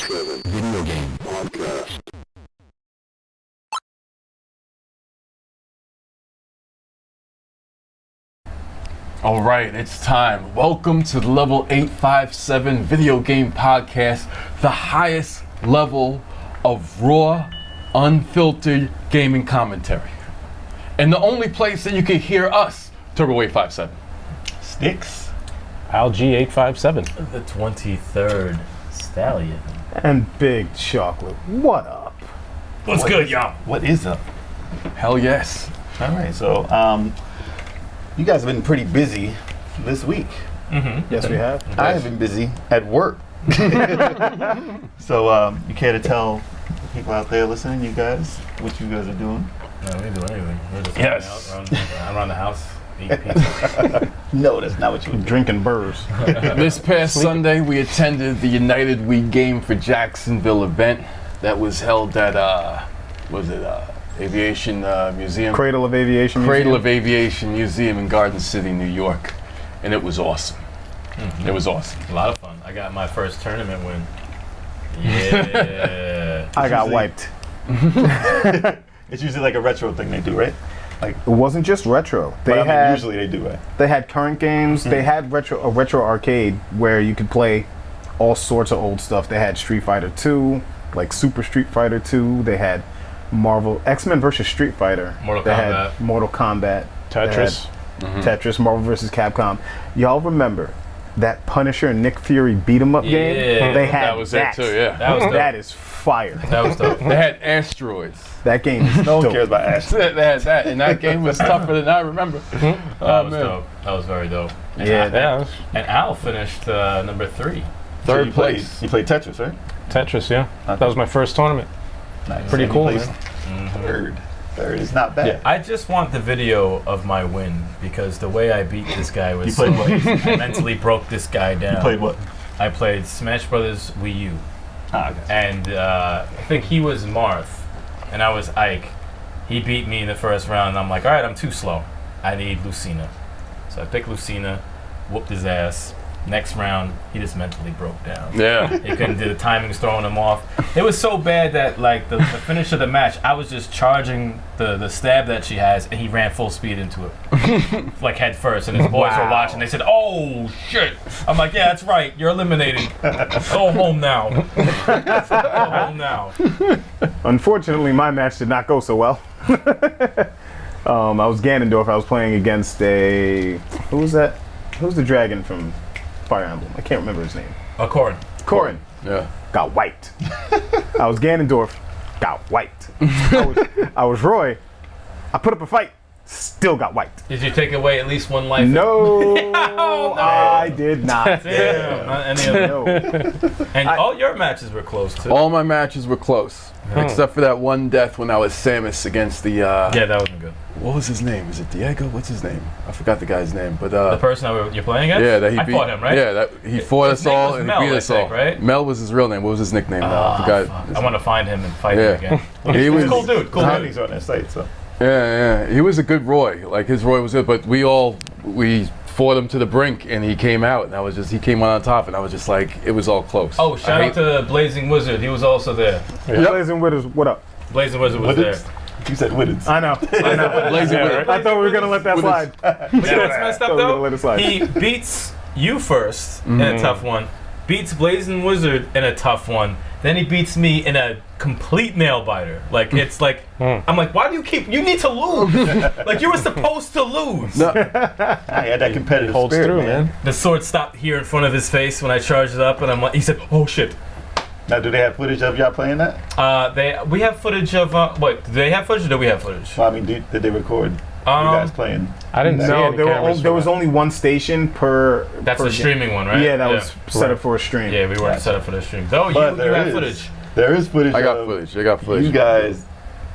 24/7 video game podcast. All right, it's time. Welcome to the Level 857 Video Game Podcast, the highest level of raw, unfiltered gaming commentary. And the only place that you can hear us, Turbo 857. Sticks. Algae 857. The 23rd Stallion. And Big Chocolate. What up? What's good, y'all? What is up? Hell yes. All right, so you guys have been pretty busy this week. Mm-hmm. Yes, we have. I have been busy at work. So you care to tell people out there listening, you guys, what you guys are doing? No, we didn't do anything. We're just Yes. hanging out around the house, eating pizza. No, that's not what you were doing. Drinking burrs. This past Sunday, we attended the United We Game for Jacksonville event that was held at, Aviation Museum? Cradle of Aviation Cradle Museum. of Aviation Museum in Garden City, New York. And it was awesome. Mhm. It was awesome. A lot of fun. I got my first tournament win. Yeah. I got Usually- wiped. It's usually like a retro thing they do, right? Like, It wasn't just retro. They but I mean, had usually they do, right? they had current games. They had a retro arcade where you could play all sorts of old stuff. They had Street Fighter 2, like Super Street Fighter 2. They had Marvel X-Men versus Street Fighter. Mortal They Kombat. had Mortal Kombat. Tetris. They had Tetris, Marvel versus Capcom. Y'all remember that Punisher and Nick Fury beat 'em up game? Yeah. They had That was it too, yeah. That was dope. That is fire. That was dope. They had asteroids. That game is No one dope. cares about Ash. They had that, and that game was tougher than I remember. That Oh, was man. dope. That was very dope. And Yeah, and Al finished number 3. So Third you played- place. You played Tetris, right? Tetris, yeah. That was my first tournament. Nice. Pretty And you cool, placed man. Third. Third is not bad. Yeah. I just want the video of my win because the way I beat this guy was You played what? I mentally broke this guy down. You played what? I played Smash Brothers Wii U. Ah, okay. And I think he was Marth, and I was Ike. He beat me in the first round, and I'm like, all right, I'm too slow. I need Lucina. So I picked Lucina, whooped his ass. Next round, he just mentally broke down. Yeah. He couldn't do the timings, throwing him off. It was so bad that, like, the finish of the match, I was just charging the stab that she has, and he ran full speed into it. Like, head first, and his boys were watching. They said, oh, shit. I'm like, yeah, that's right. You're eliminated. Go home now. Go home now. Unfortunately, my match did not go so well. I was Ganondorf. I was playing against who was that? Who's the dragon from Fire Emblem? I can't remember his name. Corrin. Corrin. Yeah. Got wiped. I was Ganondorf. Got wiped. I was Roy. I put up a fight. Still got wiped. Did you take away at least one life? No, no. I did not. Damn. Not any other. No. And all your matches were close, too. All my matches were close, except for that one death when I was Samus against the. Yeah, that wasn't good. What was his name? Is it Diego? What's his name? I forgot the guy's name, but The person you're playing against? yeah, that he I beat. fought him, right? Yeah, that he fought His us name all was and Mel, he beat I us think, all. right? Mel was his real name. What was his nickname? Now? I forgot. Fuck. I want to find him and fight Yeah. him again. He He's was a cool dude. Cool dude. He's on that site, so. Yeah, he was a good Roy. Like his Roy was good, but we fought him to the brink, and he came out, and he came on top, and I was just like, it was all close. Oh, shout out to Blazing Wizard. He was also there. Blazing Widows, what up? Blazing Wizard was there. You said Widdens. I know. Blazing Yeah, Wizard. I thought we were gonna let that slide. But you know what's messed up, Thought we were gonna let though? it slide. He beats you first in a tough one, beats Blazing Wizard in a tough one, then he beats me in a complete nail biter. Like, it's like, I'm like, why do you need to lose. Like, you were supposed to lose. No, I had that competitive Holds spirit, through, man. The sword stopped here in front of his face when I charged it up, and I'm like, he said, oh shit. Now, do they have footage of y'all playing that? We have footage of, wait, do they have footage or do we have footage? Well, I mean, did they record you guys playing? I didn't see No, any there cameras was for only one station per. That's per the game. streaming one, right? Yeah, that was set up for a stream. Yeah, we weren't set up for the stream. Though But you there have is- footage. There is footage. I got of footage. I got footage. You guys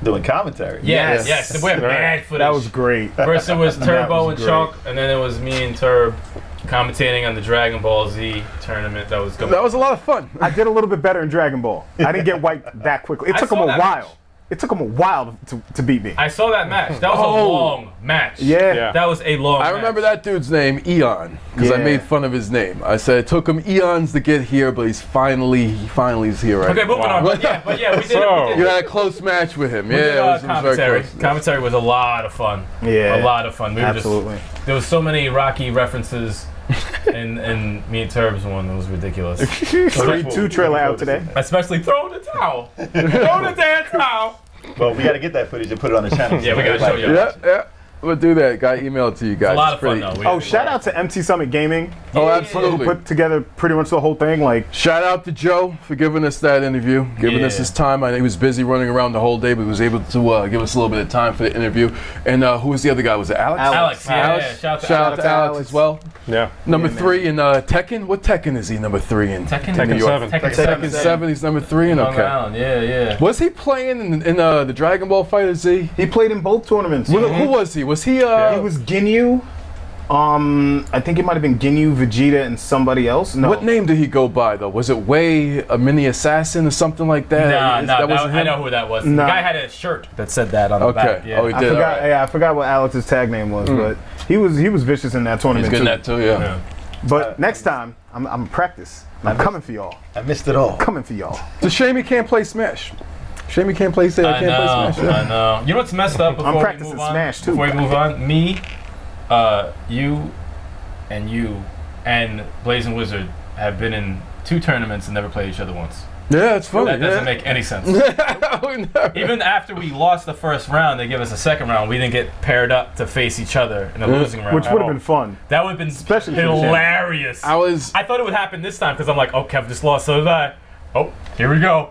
doing commentary. Yes, Yes. yes, we have mad footage. That was great. First it was Turbo was and Chalk, and then it was me and Turb commentating on the Dragon Ball Z tournament that was going. That was a lot of fun. I did a little bit better in Dragon Ball. I didn't get wiped that quickly. It I took him saw a that while. match. it took him a while to beat me. I saw that match. That was a long match. Yeah. That was a long I match. remember that dude's name, Eon, because I Yeah. made fun of his name. I said it took him eons to get here, but he finally is here right Okay, now. moving on. But yeah, we did So- it. You had a close match with him. We Yeah, did, it was very commentary. close. Commentary was a lot of fun. Yeah. A lot of fun. We were Absolutely. there was so many Rocky references in me and Turbs one. It was ridiculous. Creed 2 trailer out today. Especially throwing the towel. Throw the damn towel. Well, we got to get that footage and put it on the channel. Yeah, we gotta show you. Yeah. We'll do that. Got email it to you guys. A lot It's of fun pretty- though. Oh, shout out to MT Summit Gaming. Oh, Who absolutely. put together pretty much the whole thing. Like, Shout out to Joe for giving us that interview, giving us Yeah. his time. I know he was busy running around the whole day, but he was able to give us a little bit of time for the interview. And who was the other guy? Was it Alex? Alex, yeah. Shout out to Alex Alex. as well. Yeah. Number Yeah, man. 3 in Tekken. What Tekken is he number 3 in? Tekken Tekken 7. Tekken 7. He's number 3 in. Long Okay. Island. Yeah. Was he playing in the Dragon Ball Fighter Z? he played in both tournaments. Who was he? Was he? He was Ginyu. I think it might have been Ginyu, Vegeta, and somebody else. No. What name did he go by though? Was it Wei, a mini assassin or something like that? That wasn't I him? know who that was. Nah. The guy had a shirt that said that on the Okay. back. Yeah. Oh, he I did. forgot. alright. Yeah, I forgot what Alex's tag name was, but he was vicious in that He's tournament good too. at that too. Yeah. Yeah. But next time, I'm practice. I'm coming for y'all. I missed it all. Coming for y'all. It's a shame he can't play Smash. Shame he can't play. I Can't play know. Smash. Yeah. I know. You know what's messed up? Before we practicing move on, Smash, too. Before we move on, me, you, and Blazing Wizard have been in 2 tournaments and never played each other once. Yeah, it's funny. That doesn't yeah. make any sense. We never- Even after we lost the first round, they give us a second round. We didn't get paired up to face each other in a losing round. Which would have been fun. That would have been Especially for the champ. hilarious. I was. I thought it would happen this time because I'm like, oh, Kev just lost, so did I. Oh, here we go.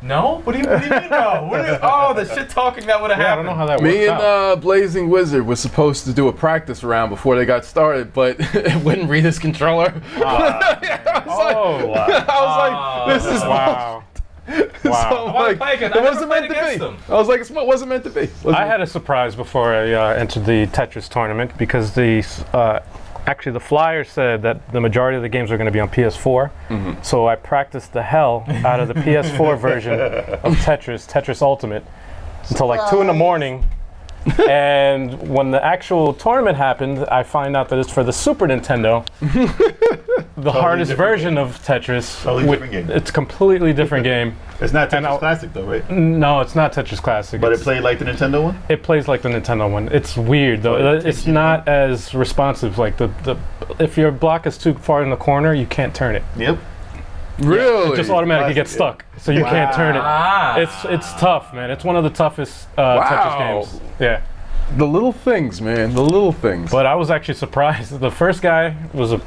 No? What do you mean no? The shit talking that would have Yeah, I happened. don't know how that worked Me and out. Blazing Wizard was supposed to do a practice round before they got started, but it wouldn't read his controller. I was like, this is Wow. So Wow. I'm wanna like, play again. it I never wasn't meant played to against be. them. I was like, it wasn't meant to be. I had a surprise before I entered the Tetris tournament because actually the flyer said that the majority of the games are going to be on PS4. So I practiced the hell out of the PS4 version of Tetris Ultimate, until like 2 in the morning. And when the actual tournament happened, I find out that it's for the Super Nintendo. The hardest different version of Tetris. Totally different game. It's a completely different game. It's not And Tetris I'll- Classic though, right? No, it's not Tetris Classic. But it It's- played like the Nintendo one? It plays like the Nintendo one. It's weird though. Oh, it It's takes you not as responsive. Like the if your block is too far in the corner, you can't turn it. Yep. really It just automatically Classic, gets yeah. stuck, so you can't turn it. Ah. It's tough, man. It's one of the toughest Wow. Tetris games. Yeah, the little things, man. The little things. but I was actually surprised. The first guy was the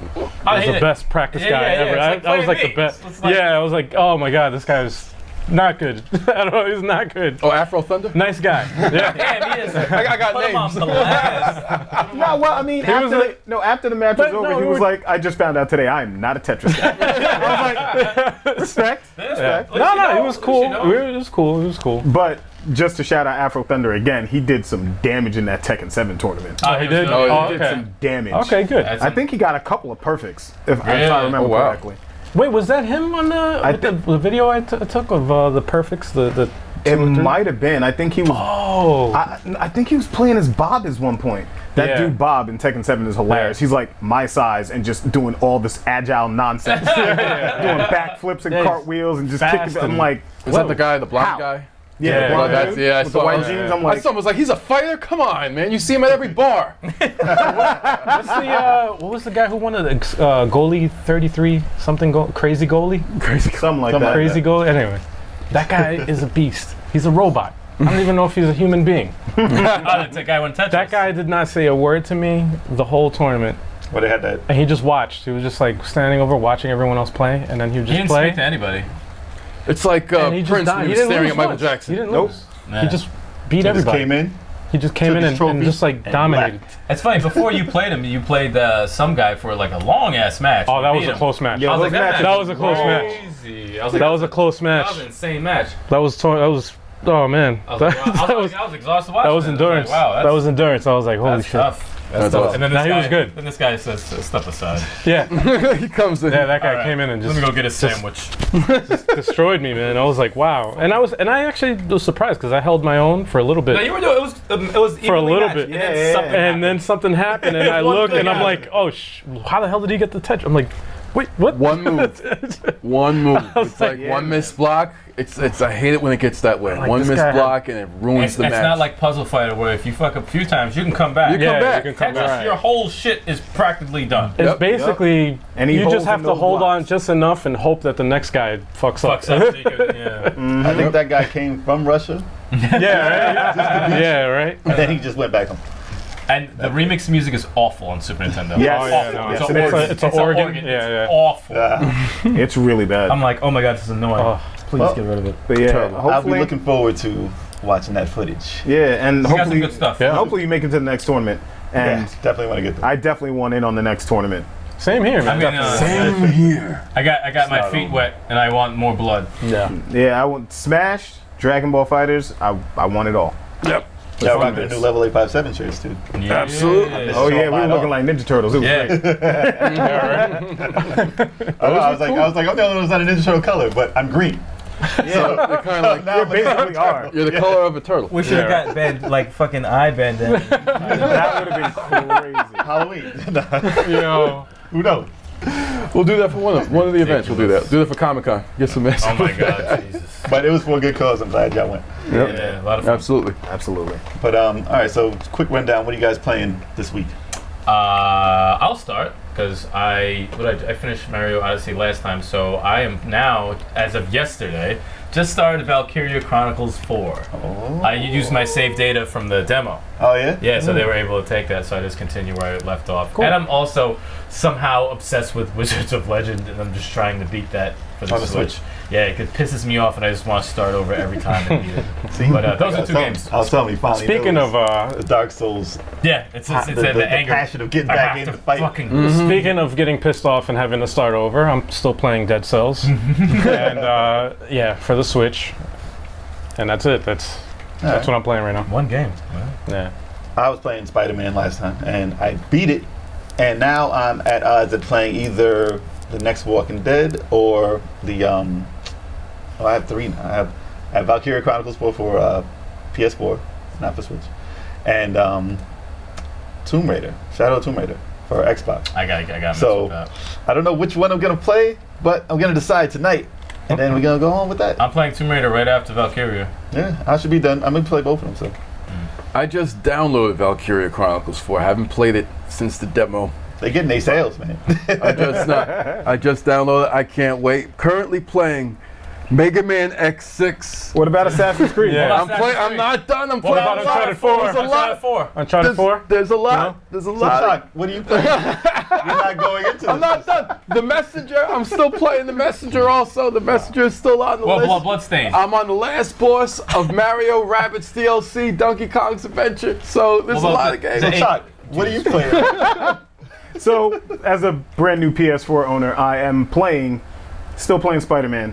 best practice Yeah, guy yeah, ever. yeah. It's like I was like playing the me. best. It's like- Yeah, I was like, oh my god, this guy is not good. I don't know, he's not good. oh, Afro Thunder. Nice guy. Yeah. Damn, he is. I got Put him on names. blast. No, well, I mean, was after like- after the match was But over, no, he we was were- like, I just found out today I am not a Tetris guy. I was like, respect. At least No, you know. it was At cool. least you know. It was cool. It was cool. But just to shout out Afro Thunder again, he did some damage in that Tekken 7 tournament. Oh, he did? good. Oh, He did okay. some damage. Okay, good. That's I think he got a couple of perfects, if I Really? remember Oh, wow. correctly. Wait, was that him on the video I took of the perfects? The It 2 or 3? might have been. I think he was. Oh, I think he was playing as Bob at one point. That Yeah. dude Bob in Tekken 7 is hilarious. Yeah. He's like my size and just doing all this agile nonsense. Doing backflips and Yeah, he's cartwheels and just fast kicking. I'm and- like, Is that the guy, the blonde How? guy? yeah, Yeah, the blonde Well, that's, dude yeah, I with the saw white him. jeans. I'm I like, saw him, was like, he's a fighter? Come on, man. You see him at every bar. what's the what was the guy who won the goalie 33 something crazy goalie? something like that. Crazy goalie. Anyway, that guy is a beast. He's a robot. I don't even know if he's a human being. that guy went Tetris. That guy did not say a word to me the whole tournament, Well, they had that. and he just watched. He was just like standing over watching everyone else play, and then he would He just didn't play. speak to anybody. It's like And he just Prince died. when He he was didn't staring lose at Michael once. Jackson. He didn't Nope. lose. Nah. He just beat Just everybody. came in. He just came took in his and trophy just like and dominated. left. It's funny. Before you played him, you played some guy for like a long ass match. Oh, that You was beat a him. close match. Yeah, I was like, those matches- That was a close match. Crazy. I was like, That was a close that match. was an insane match. That was oh man. I was, like, wow. I was exhausted watching. that was it. I endurance. Like, wow, that was endurance. I was like, holy that's shit. tough. That's awesome. And then Nah, this he guy, was good. Then this guy says, "Step aside." Yeah, He comes in. yeah, that guy All right. came in and Let just me go get a sandwich. destroyed me, man. I was like, wow. And I actually was surprised because I held my own for a little bit. No, you were doing. It was For a evenly little matched, bit. And then Yeah, something yeah. happened. And then something happened, and I One look, thing and I'm happened. like, oh, how the hell did he get the touch? I'm like, wait, what? One move. One move. It's like yeah, one man. missed block. It's I hate it when it gets that way. Like, One this missed guy had- block and it ruins It's the match. not like Puzzle Fighter where if you fuck up a few times, you can come back. You come Yeah, back. you can come Tetris, back. your whole shit is practically done. It's Yep. basically Any you holes just have in to those hold blocks. on just enough and hope that the next guy fucks up. Fucks up. So you could, yeah. I think that guy came from Russia, Yeah, right. Yeah, right. and then he just went back home. And the remix music is awful on Super Nintendo. Yes. Oh, yeah, Awful. no, It's yes, an it is. organ. It's an organ. It's Yeah, yeah. awful. It's really bad. I'm like, oh my god, this is annoying. Oh. Please Well, get rid of it. But yeah, Terrible. I'll be hopefully, looking forward to watching that footage. yeah, and We got some hopefully, good stuff. Yeah. hopefully you make it to the next tournament. And Yeah, definitely want to get that. I definitely want in on the next tournament. Same here, man. I mean, Same here. I got my not feet over. wet, and I want more blood. yeah. Yeah, I want Smash, Dragon Ball Fighters. I want it all. Yep. Yeah, rock the new level 857 shirts too. Yeah. Absolutely. Oh yeah, we were mine looking off. like Ninja Turtles. It was Yeah. great. I was like, I'm the only one who's not a Ninja Turtle color, but I'm green. So you're kind of like Now You I'm a basically Ninja are. Turtle. you're the color of a turtle. We should have Yeah. got band like fucking eye bandana. That would have been crazy. Halloween. You know, Who knows? We'll do that for one of the events. We'll do that. Do that for Comic Con. Get some mess. Oh my god, Jesus. But it was for a good cause. I'm glad y'all went. Yeah, a lot of fun. Absolutely. Absolutely. But all right. So quick rundown. What are you guys playing this week? I'll start because I finished Mario Odyssey last time, so I am now, as of yesterday, just started Valkyria Chronicles 4. Oh. I used my save data from the demo. Oh yeah. Yeah, so they were able to take that, so I just continue where I left off. And I'm also somehow obsessed with Wizards of Legend, and I'm just trying to beat that for the On the Switch. Switch. Yeah, it pisses me off, and I just want to start over every time I beat it. See? But those are two games. I was telling you finally. speaking knows of the Dark Souls, Yeah, it's the anger. passion of getting I back have in to the fight. fucking speaking of getting pissed off and having to start over, I'm still playing Dead Cells, and yeah, for the Switch, and that's it. That's what I'm playing right now. one game. Yeah. I was playing Spider-Man last time, and I beat it. And now I'm at odds at playing either the next Walking Dead or the I have three now. I have Valkyria Chronicles 4 for PS4, not for Switch, and Tomb Raider, Shadow of Tomb Raider for Xbox. I got So I don't know which one I'm gonna play, but I'm gonna decide tonight, and then we're gonna go on with that. I'm playing Tomb Raider right after Valkyria. Yeah, I should be done. I'm gonna play both of them. So I just downloaded Valkyria Chronicles 4. I haven't played it since the demo. they're getting their sales, man. I just downloaded it. I can't wait. Currently playing Mega Man X6. What about Assassin's Creed? Yeah. I'm playing. I'm not done. I'm What playing. about a lot. Uncharted 4? There's a lot. 4. Uncharted 4? There's a lot. No? There's a So, lot. Chuck, what are you playing? You're not going into this. I'm not done. The Messenger. I'm still playing the Messenger. Also, the Messenger is still on the Well, list. Bloodstained. I'm on the last boss of Mario Rabbids DLC, Donkey Kong's Adventure. So there's What a about lot of games. So, Chuck, what are you playing? So, as a brand new PS4 owner, I am still playing Spider-Man,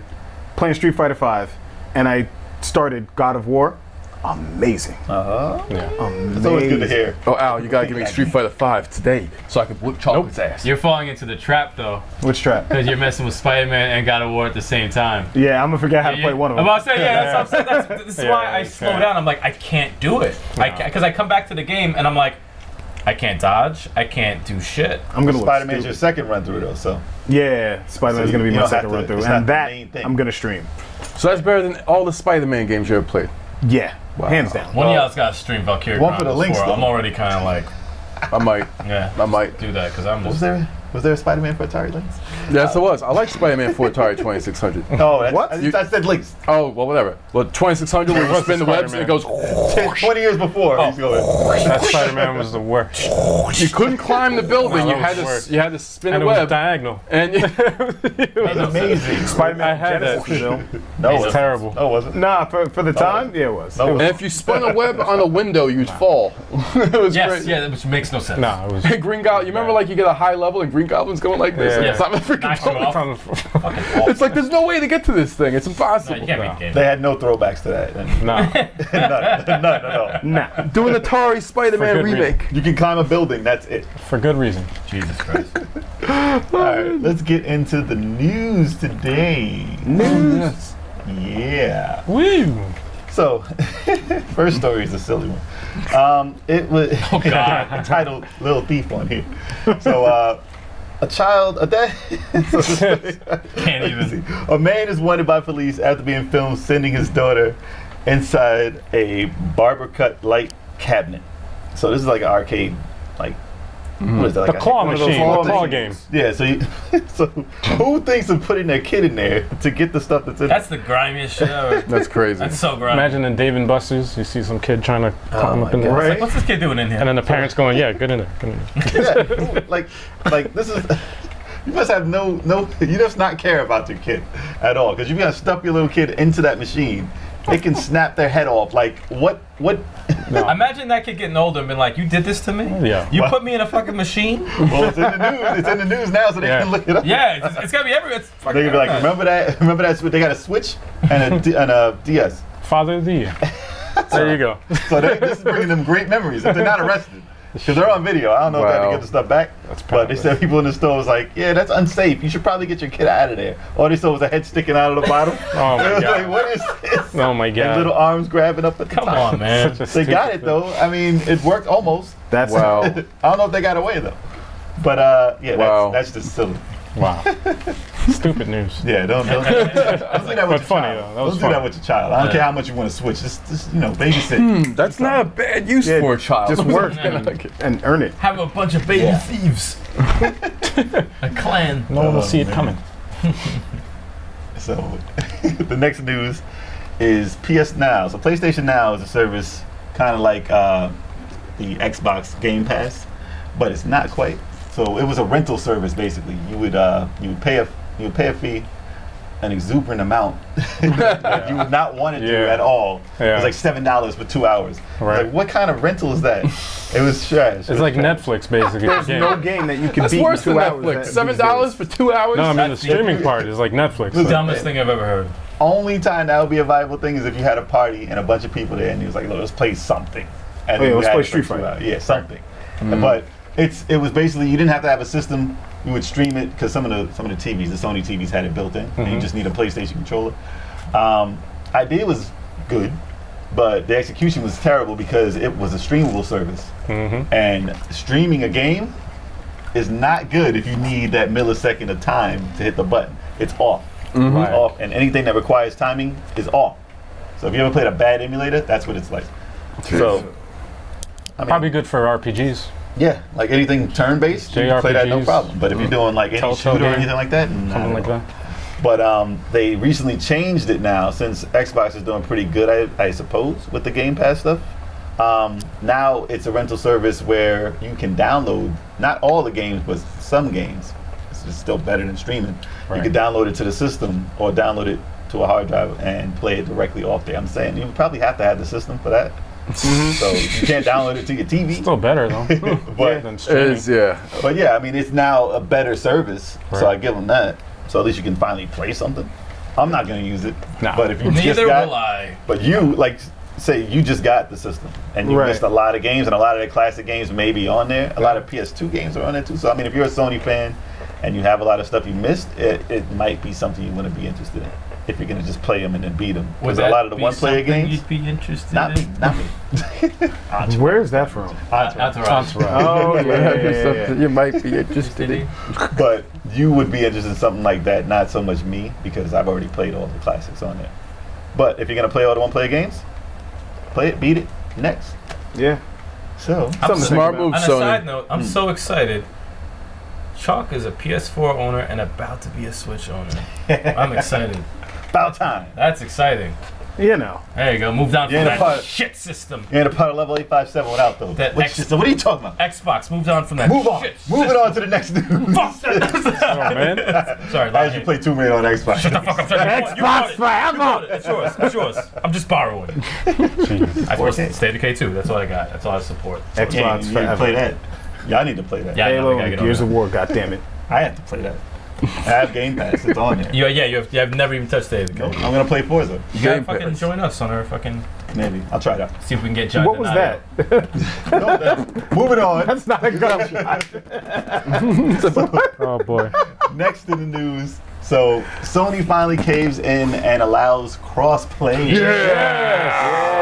playing Street Fighter V, and I started God of War. Amazing. Amazing. It's always good to hear. Oh, Al, you gotta give me Street Fighter 5 today so I can whip Chocolate's ass. You're falling into the trap though, Which trap? because you're messing with Spider-Man and God of War at the same time. Yeah, I'm gonna forget how to play one of I'm them. about to say, yeah, that's what I'm saying. This is why I slow yeah. down. I'm like, I can't do it. Because I come back to the game and I'm like, I can't dodge. I can't do shit. I'm gonna look Spider-Man's your stupid. second run through though, so Yeah, Spider-Man's So gonna be you my don't second have to- run through, it's not and the that main thing. I'm gonna stream. So that's better than all the Spider-Man games you ever played. Yeah, hands down. One of y'all's got to stream Valkyria One for the Chronicles links, 4. though. I'm already kind of like, I might. yeah, I might. do that because I'm was just. there a Spider-Man for Atari Lynx? Yes, it was. I like Spider-Man for Atari 2600. Oh, that's, What? I said Lynx. Oh, well, whatever. Well, 2600, when you spin the webs, it goes. 20 years before. He's going. That Spider-Man was the worst. You couldn't climb the building. No, You that had was to. You had to spin And the it was web. diagonal. And It's amazing. Spider-Man I had Genesis, that. you know? No, it It's wasn't. terrible. No, it wasn't. Nah, for the time, yeah, it was. No, It was- and if you spun a web on a window, you'd fall. It was Yes, great. yeah, which makes no sense. No, it was. Green Goblin. You remember, like, you get a high level and Green Green Goblin's going like this. Yeah. It's not freaking Knocks you going. off. Fucking awful. It's like there's no way to get to this thing. It's No, impossible. you can't beat game. They had no throwbacks to that. No. None at all. Nah. Doing the Atari Spider-Man For good remake. You can climb a building. That's it. For good reason. Jesus Christ. All right, let's get into the news today. Yes. Yeah. Woo! So, first story is a silly one. It was titled "Little Thief" on here. So, Can't even. A man is wanted by police after being filmed sending his daughter inside a barber cut light cabinet. So this is like an arcade, like what is that? Like The claw one of those machine, claw the claw machines. game. Yeah. So who thinks of putting their kid in there to get the stuff that's in That's the grimiest shit ever. That's crazy. That's so grimy. Imagine in Dave and Buster's, you see some kid trying to climb up in my there. God. Like, what's this kid doing in here? And then the parents going, yeah, get in there, get in there. Yeah, like this is. You must have no. You just not care about your kid at all because you're gonna stuff your little kid into that machine. It can snap their head off. Like what? Imagine that kid getting older and being like, "You did this to me? Yeah. You put me in a fucking machine? Well, it's in the news. It's in the news now, so they can look it up. Yeah, it's gotta be everywhere. It's They fucking can be like, everywhere. remember that? They got a Switch and a DS. Father of the year. There you go. So this is bringing them great memories if they're not arrested. Because they're on video. I don't know if they had to Wow. get the stuff back. But they said people in the store was like, yeah, that's unsafe. You should probably get your kid out of there. All they saw was a head sticking out of the bottom. Oh my It was God. like, what is this? Oh my And God. little arms grabbing up at the Come top. on, man. Such a They got stupid it though. I mean, it worked almost. That's Wow. I don't know if they got away though. But yeah, Wow. that's just silly. thing. Wow. Stupid news. Yeah, don't do that with But your funny, child. though. That was Don't do that funny. with your child. I don't care how much you want to switch. Just babysit. That's not a bad use Yeah, for a child. just work Like it. and earn it. Have a bunch of baby thieves. A clan. No one will see it man. coming. So the next news is PS Now. So PlayStation Now is a service kind of like the Xbox Game Pass, but it's not quite. So it was a rental service basically. You would pay a fee, an exuberant amount that you would not want to do Yeah. at all. Yeah. It was like $7 for 2 hours. Right. Like what kind of rental is that? It was trash. It's like Netflix, basically. There's for no games. game that you can That's beat worse in than 2 hours. Netflix. $7 for 2 hours? No, I mean the That's the- streaming part is like Netflix. Listen, Dumbest thing I've ever heard. Only time that would be a viable thing is if you had a party and a bunch of people there and he was like, look, let's play something. And Oh, yeah, then let's you had play it for Street 2 Fighter. hours. Yeah, something. But it was basically you didn't have to have a system. You would stream it because some of the TVs, the Sony TVs had it built in, and you just need a PlayStation controller. Idea was good, but the execution was terrible because it was a streamable service, and streaming a game is not good if you need that millisecond of time to hit the button. It's off. It's off, and anything that requires timing is off. So if you ever played a bad emulator, that's what it's like. So, I mean, Probably good for RPGs. yeah, like anything turn-based, you can play that no JRPGs. problem. But if you're doing like any Telltale shooter or game. anything like that, not Something at like all. that. But they recently changed it now since Xbox is doing pretty good, I suppose, with the Game Pass stuff. Now it's a rental service where you can download not all the games, but some games. It's still better than streaming. You Right. can download it to the system or download it to a hard drive and play it directly off there. I'm saying you probably have to have the system for that. So you can't download it to your TV. Still better though. But than It streaming. is, yeah. But yeah, I mean, it's now a better service, so Right. I give them that. So at least you can finally play something. I'm not going to use it, No. but if you just Neither got, will I. but you like, say you just got the system and you Right. missed a lot of games, and a lot of the classic games may be on there. A lot of PS2 games are on there too. So I mean, if you're a Sony fan and you have a lot of stuff you missed, it might be something you want to be interested in. If you're going to just play them and then beat them, Would because a that lot of the be one-player something games, you'd be interested not me, in? not me. Where is that from? Entourage. Oh, Something you might be interested in. But you would be interested in something like that, not so much me, because I've already played all the classics on there. But if you're gonna play all the one-player games, play it, beat it, next. Yeah. So Something to think Smart about. move, On a side Sony. note, I'm so excited. Chalk is a PS4 owner and about to be a Switch owner. I'm excited. about time. That's exciting. You know. There you go. Moved on Yeah, from the that part- shit system. You ain't a part of level 857 without those. That What X- system? What are you talking about? Xbox moved on from that Move on. shit Moving on to the next news. Fuck that. Oh man. Sorry, As you play 2 million on Xbox. Shut the fuck up. Xbox forever. It's yours. It's yours. I'm just borrowing. I suppose to stay to K2. That's all I got. That's all I support. Yeah, Xbox you need to forever. play that. Y'all need to play that. Yeah, I know, we Halo gotta and get on Gears that. of War, goddammit. I have to play that. I have Game Pass. It's on there. You have never even touched it. Nope, I'm gonna play Forza. You gotta Game fucking Pass. join us on our fucking. Maybe I'll try it out. See if we can get John. What was that? Moving on. That's not a gunshot. Oh boy. Next to the news. So Sony finally caves in and allows crossplay.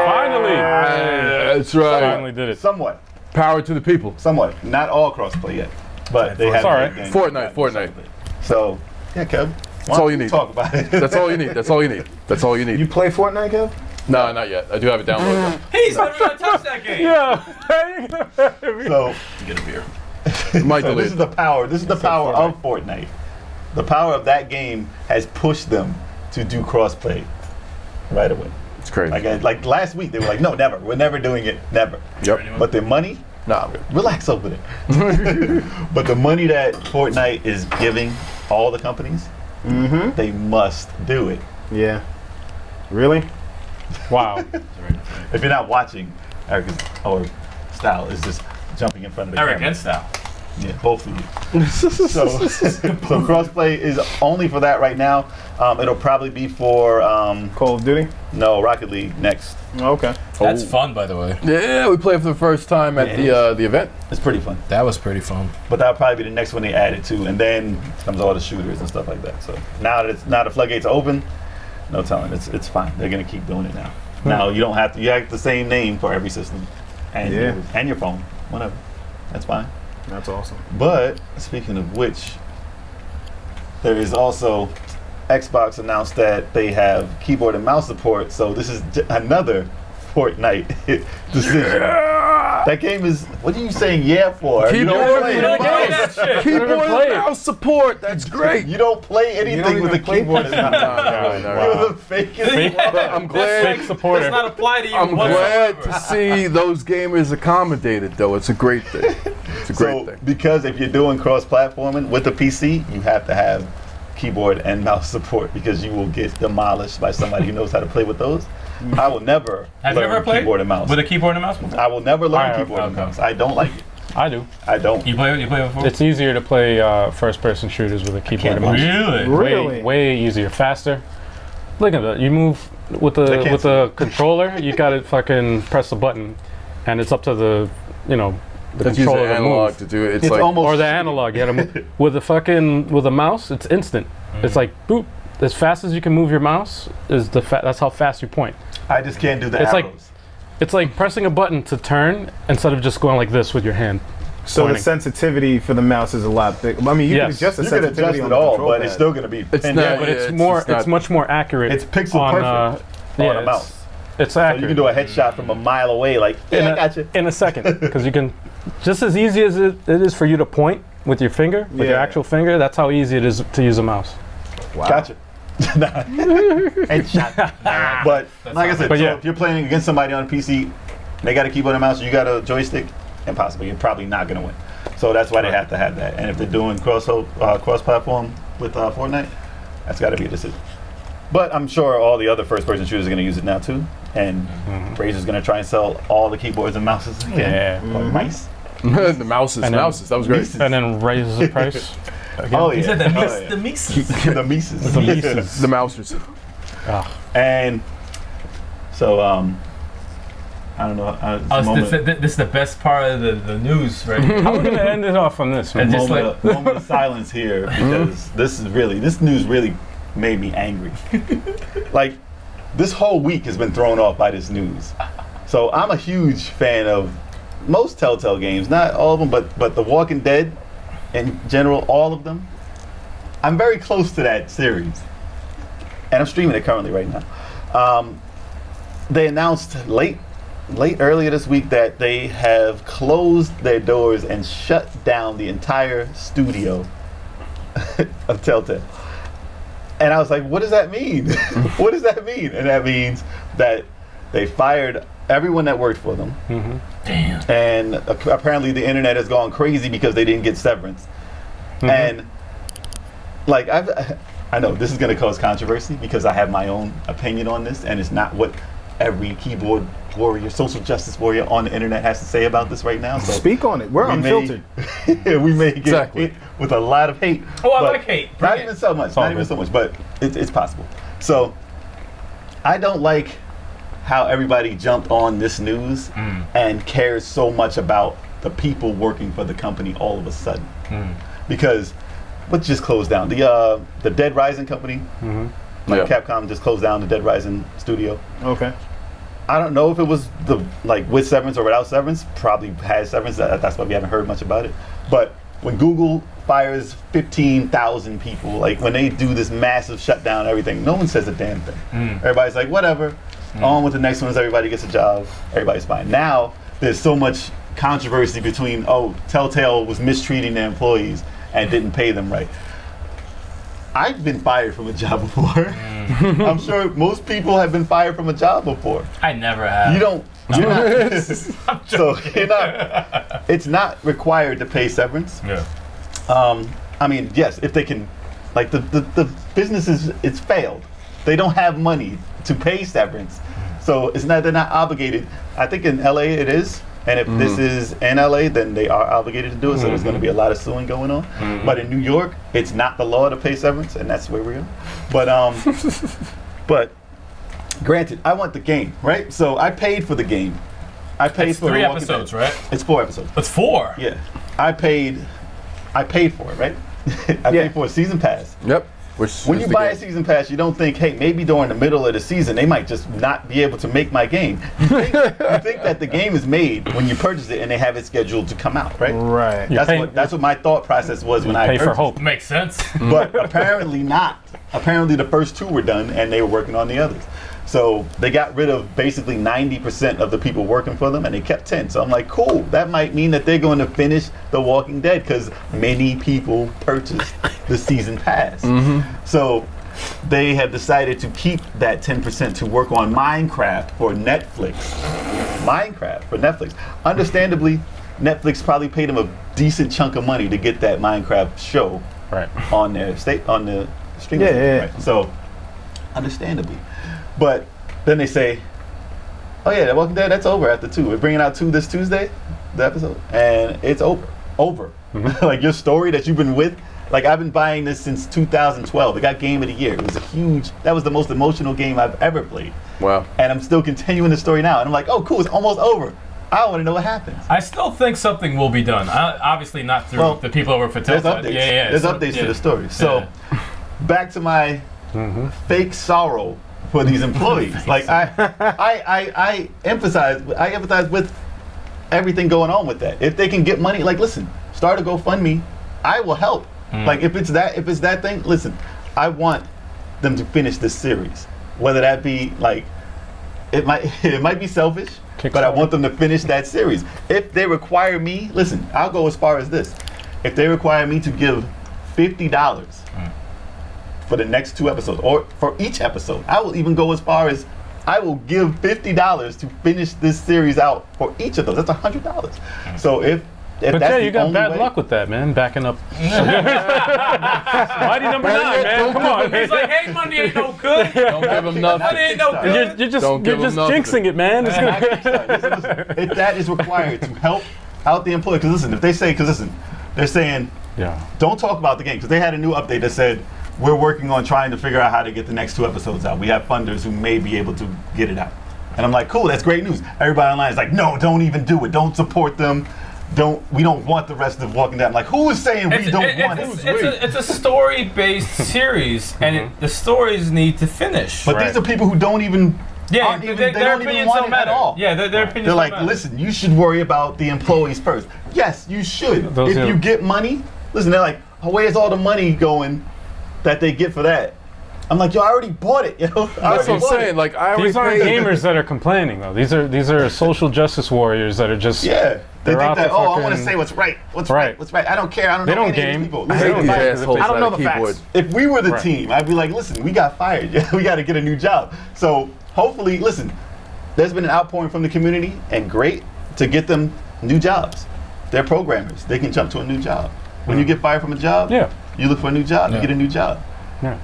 Finally. That's right. Finally did it. Somewhat. Power to the people. Somewhat. Not all crossplay yet, but they have. It's all right. games. Fortnite. So yeah, Kev. That's all you need. Talk about it. That's all you need. That's all you need. That's all you need. You play Fortnite, Kev? No, not yet. I do have it downloaded. He's never gonna touch that game. Yeah. So Get a beer. Might So delete. this is the power. This is the power of Fortnite. The power of that game has pushed them to do crossplay right away. It's crazy. Like last week, they were like, "No, never. We're never doing it. Never." Yep. But the money, Nah, I'm good. relax over there. But the money that Fortnite is giving all the companies, they must do it. Yeah. Really? Wow. If you're not watching, Eric or Style is just jumping in front of the Eric camera. and Style. Yeah, both of you. so crossplay is only for that right now. It'll probably be for Call of Duty? no Rocket League next. Okay. That's fun, by the way. Yeah, we played for the first time at the event. It's pretty fun, That was pretty fun. but that'll probably be the next one they add it to, and then comes all the shooters and stuff like that. So now the floodgates are open, no telling. It's fine. They're gonna keep doing it now. Now you don't have to. You have the same name for every system, and your phone, whatever. That's fine. That's awesome. But speaking of which, there is also Xbox announced that they have keyboard and mouse support. So this is another Fortnite decision. That game is. What are you saying? Yeah, for you don't Keyboard play and it. mouse. Keyboard and mouse support. That's great. You don't play anything with a even play keyboard and mouse. No. You're the fakest. I'm glad. Does Supporter. not apply to you I'm glad whatsoever. to see those gamers accommodated, though. It's a great thing. It's a great thing. Because if you're doing cross-platforming with the PC, you have to have keyboard and mouse support because you will get demolished by somebody who knows how to play with those. I will never Have you learn ever played keyboard and mouse. with a keyboard and mouse before? I will never learn I have, keyboard and okay. mouse. I don't like it. I do. I don't. You play before? It's easier to play first-person shooters with a keyboard and mouse. Really? Really? Way easier, faster. Look at that. You move with They the can't controller. You gotta fucking press a button, and it's up to the the Let's use controller the to analog move. to do it. It's It's like almost Or the analog. You gotta move. With a mouse, it's instant. It's like boop. As fast as you can move your mouse is that's how fast you point. I just can't do the It's like- arrows. It's like pressing a button to turn instead of just going like this with your hand. So the Pointing. sensitivity for the mouse is a lot big. I mean, you can Yes. adjust the You can sensitivity adjust on it the all, control but pad. it's still going to be. It's pinned not- down. But Yeah, it's it's more. just not- It's much more accurate. It's pixel on, perfect yeah, on a it's- mouse. It's So accurate. you can do a headshot from a mile away, like, in yeah, a, I got you. in a second, because you can, just as easy as it is for you to point with your finger, with your Yeah. actual finger, that's how easy it is to use a mouse. Wow. Gotcha. Headshot. But like I said, But so yeah. if you're playing against somebody on a PC, they got a keyboard and mouse, you got a joystick, impossible. You're probably not going to win. So that's why they have to have that. And if they're doing cross-platform with Fortnite, that's got to be a decision. But I'm sure all the other first-person shooters are going to use it now too. And Razer's going to try and sell all the keyboards and mouses again. Yeah. Or mice. the mouses. And then- Mouses. That was great. And then raises the price. Oh, yeah. He said the Oh, Mises. yeah. The Mises. The Mises. The Mises. The mousers. And so, I don't know. This is the best part of the news, right? How are we gonna end it off on this? And Man? just like moment of silence here because this news really made me angry. Like, this whole week has been thrown off by this news. So I'm a huge fan of most Telltale games, not all of them, but The Walking Dead in general, all of them. I'm very close to that series, and I'm streaming it currently right now. They announced earlier this week that they have closed their doors and shut down the entire studio of Telltale. And I was like, what does that mean? What does that mean? And that means that they fired everyone that worked for them. damn. And apparently the internet has gone crazy because they didn't get severance. And like, I know this is going to cause controversy because I have my own opinion on this, and it's not what every keyboard warrior, social justice warrior on the internet has to say about this right now. So Speak on it. We're we unfiltered. we may get Exactly. hit with a lot of hate. Oh, I but like hate. Not Bring it. even so much. all Not even good. so much. But it's possible. So I don't like how everybody jumped on this news and cares so much about the people working for the company all of a sudden. Because what just closed down? The Dead Rising company, like Yeah. Capcom just closed down the Dead Rising studio. Okay. I don't know if it was with severance or without severance. Probably had severance. That's why we haven't heard much about it. But when Google fires 15,000 people, like when they do this massive shutdown and everything, no one says a damn thing. Everybody's like, whatever. On with the next ones. Everybody gets a job. Everybody's fine. Now there's so much controversy between Telltale was mistreating their employees and didn't pay them right. I've been fired from a job before. I'm sure most people have been fired from a job before. I never have. You don't. You're not. So you're not. It's not required to pay severance. Yeah. I mean, yes, if they can, like the business it's failed. They don't have money to pay severance, so they're not obligated. I think in LA it is. And if this is in LA, then they are obligated to do it. So there's going to be a lot of suing going on. But in New York, it's not the law to pay severance, and that's where we are. But granted, I want the game, right? So I paid for the game. I paid It's for 3 The Walking episodes, Dead. right? It's 4 episodes. It's 4. Yeah, I paid for it, right? I paid for a season pass. Yep. When you buy a season pass, you don't think, hey, maybe during the middle of the season, they might just not be able to make my game. You think that the game is made when you purchase it and they have it scheduled to come out, right? Right. That's what my thought process was when I Pay for purchased hope. Makes sense. it. But apparently not. Apparently the first 2 were done and they were working on the others. So they got rid of basically 90% of the people working for them and they kept 10. So I'm like, cool. That might mean that they're going to finish The Walking Dead because many people purchased the season pass. So they have decided to keep that 10% to work on Minecraft for Netflix. Understandably, Netflix probably paid them a decent chunk of money to get that Minecraft show Right. on the streaming. Yeah. Right? So, understandably. But then they say, oh yeah, The Walking Dead, that's over after 2. We're bringing out 2 this Tuesday, the episode, and it's over. Like your story that you've been with, like I've been buying this since 2012. It got Game of the Year. It was that was the most emotional game I've ever played. Wow. And I'm still continuing the story now. And I'm like, oh cool, it's almost over. I want to know what happens. I still think something will be done. Obviously not through the people over for There's Telltale. updates. Yeah. There's updates to the story. So back to my fake sorrow for these employees. Like I empathize with everything going on with that. If they can get money, like listen, start a GoFundMe, I will help. Like if it's that thing, listen, I want them to finish this series. Whether that be like it might be selfish, but I want them to finish that series. If they require me, listen, I'll go as far as this. If they require me to give $50 for the next 2 episodes, or for each episode, I will even go as far as I will give $50 to finish this series out for each of those. That's $100. So if But that's yeah, the you got only bad way- luck with that, man. Backing up. Mighty number 9, man. Come on. He's like, hey, money ain't no good. Don't give them nothing. Money ain't no good. You're just Don't give them nothing. jinxing it, man. It's gonna- Listen, if that is required to help out the employee, because listen, they're saying, Yeah. don't talk about the game, because they had a new update that said, we're working on trying to figure out how to get the next 2 episodes out. We have funders who may be able to get it out. And I'm like, cool, that's great news. Everybody online is like, no, don't even do it. Don't support them. We don't want the rest of Walking Dead. I'm like, who is saying we don't want it? It's a story-based series, and the stories need to finish. But these are people who don't even, Yeah, they their don't even opinions want don't it at matter. all. Yeah, their opinions They're don't like, matter. listen, you should worry about the employees first. Yes, you should. Those If are- you get money, listen, they're like, where's all the money going that they get for that? I'm like, yo, I already bought it, yo. That's what I'm saying. Like I already These aren't paid. gamers that are complaining though. These are social justice warriors that are just Yeah. They They're think out that, to I want to fucking- say what's right. What's Right. right. I don't care. I don't they know don't any of these game. people. I hate these assholes I don't know at a the facts. keyboard. If we were the Right. team, I'd be like, listen, we got fired. We got to get a new job. So hopefully, listen, there's been an outpouring from the community, and great to get them new jobs. They're programmers. They can jump to a new job. When you get fired from a job, Yeah. you look for a new job, you get a new job. Yeah.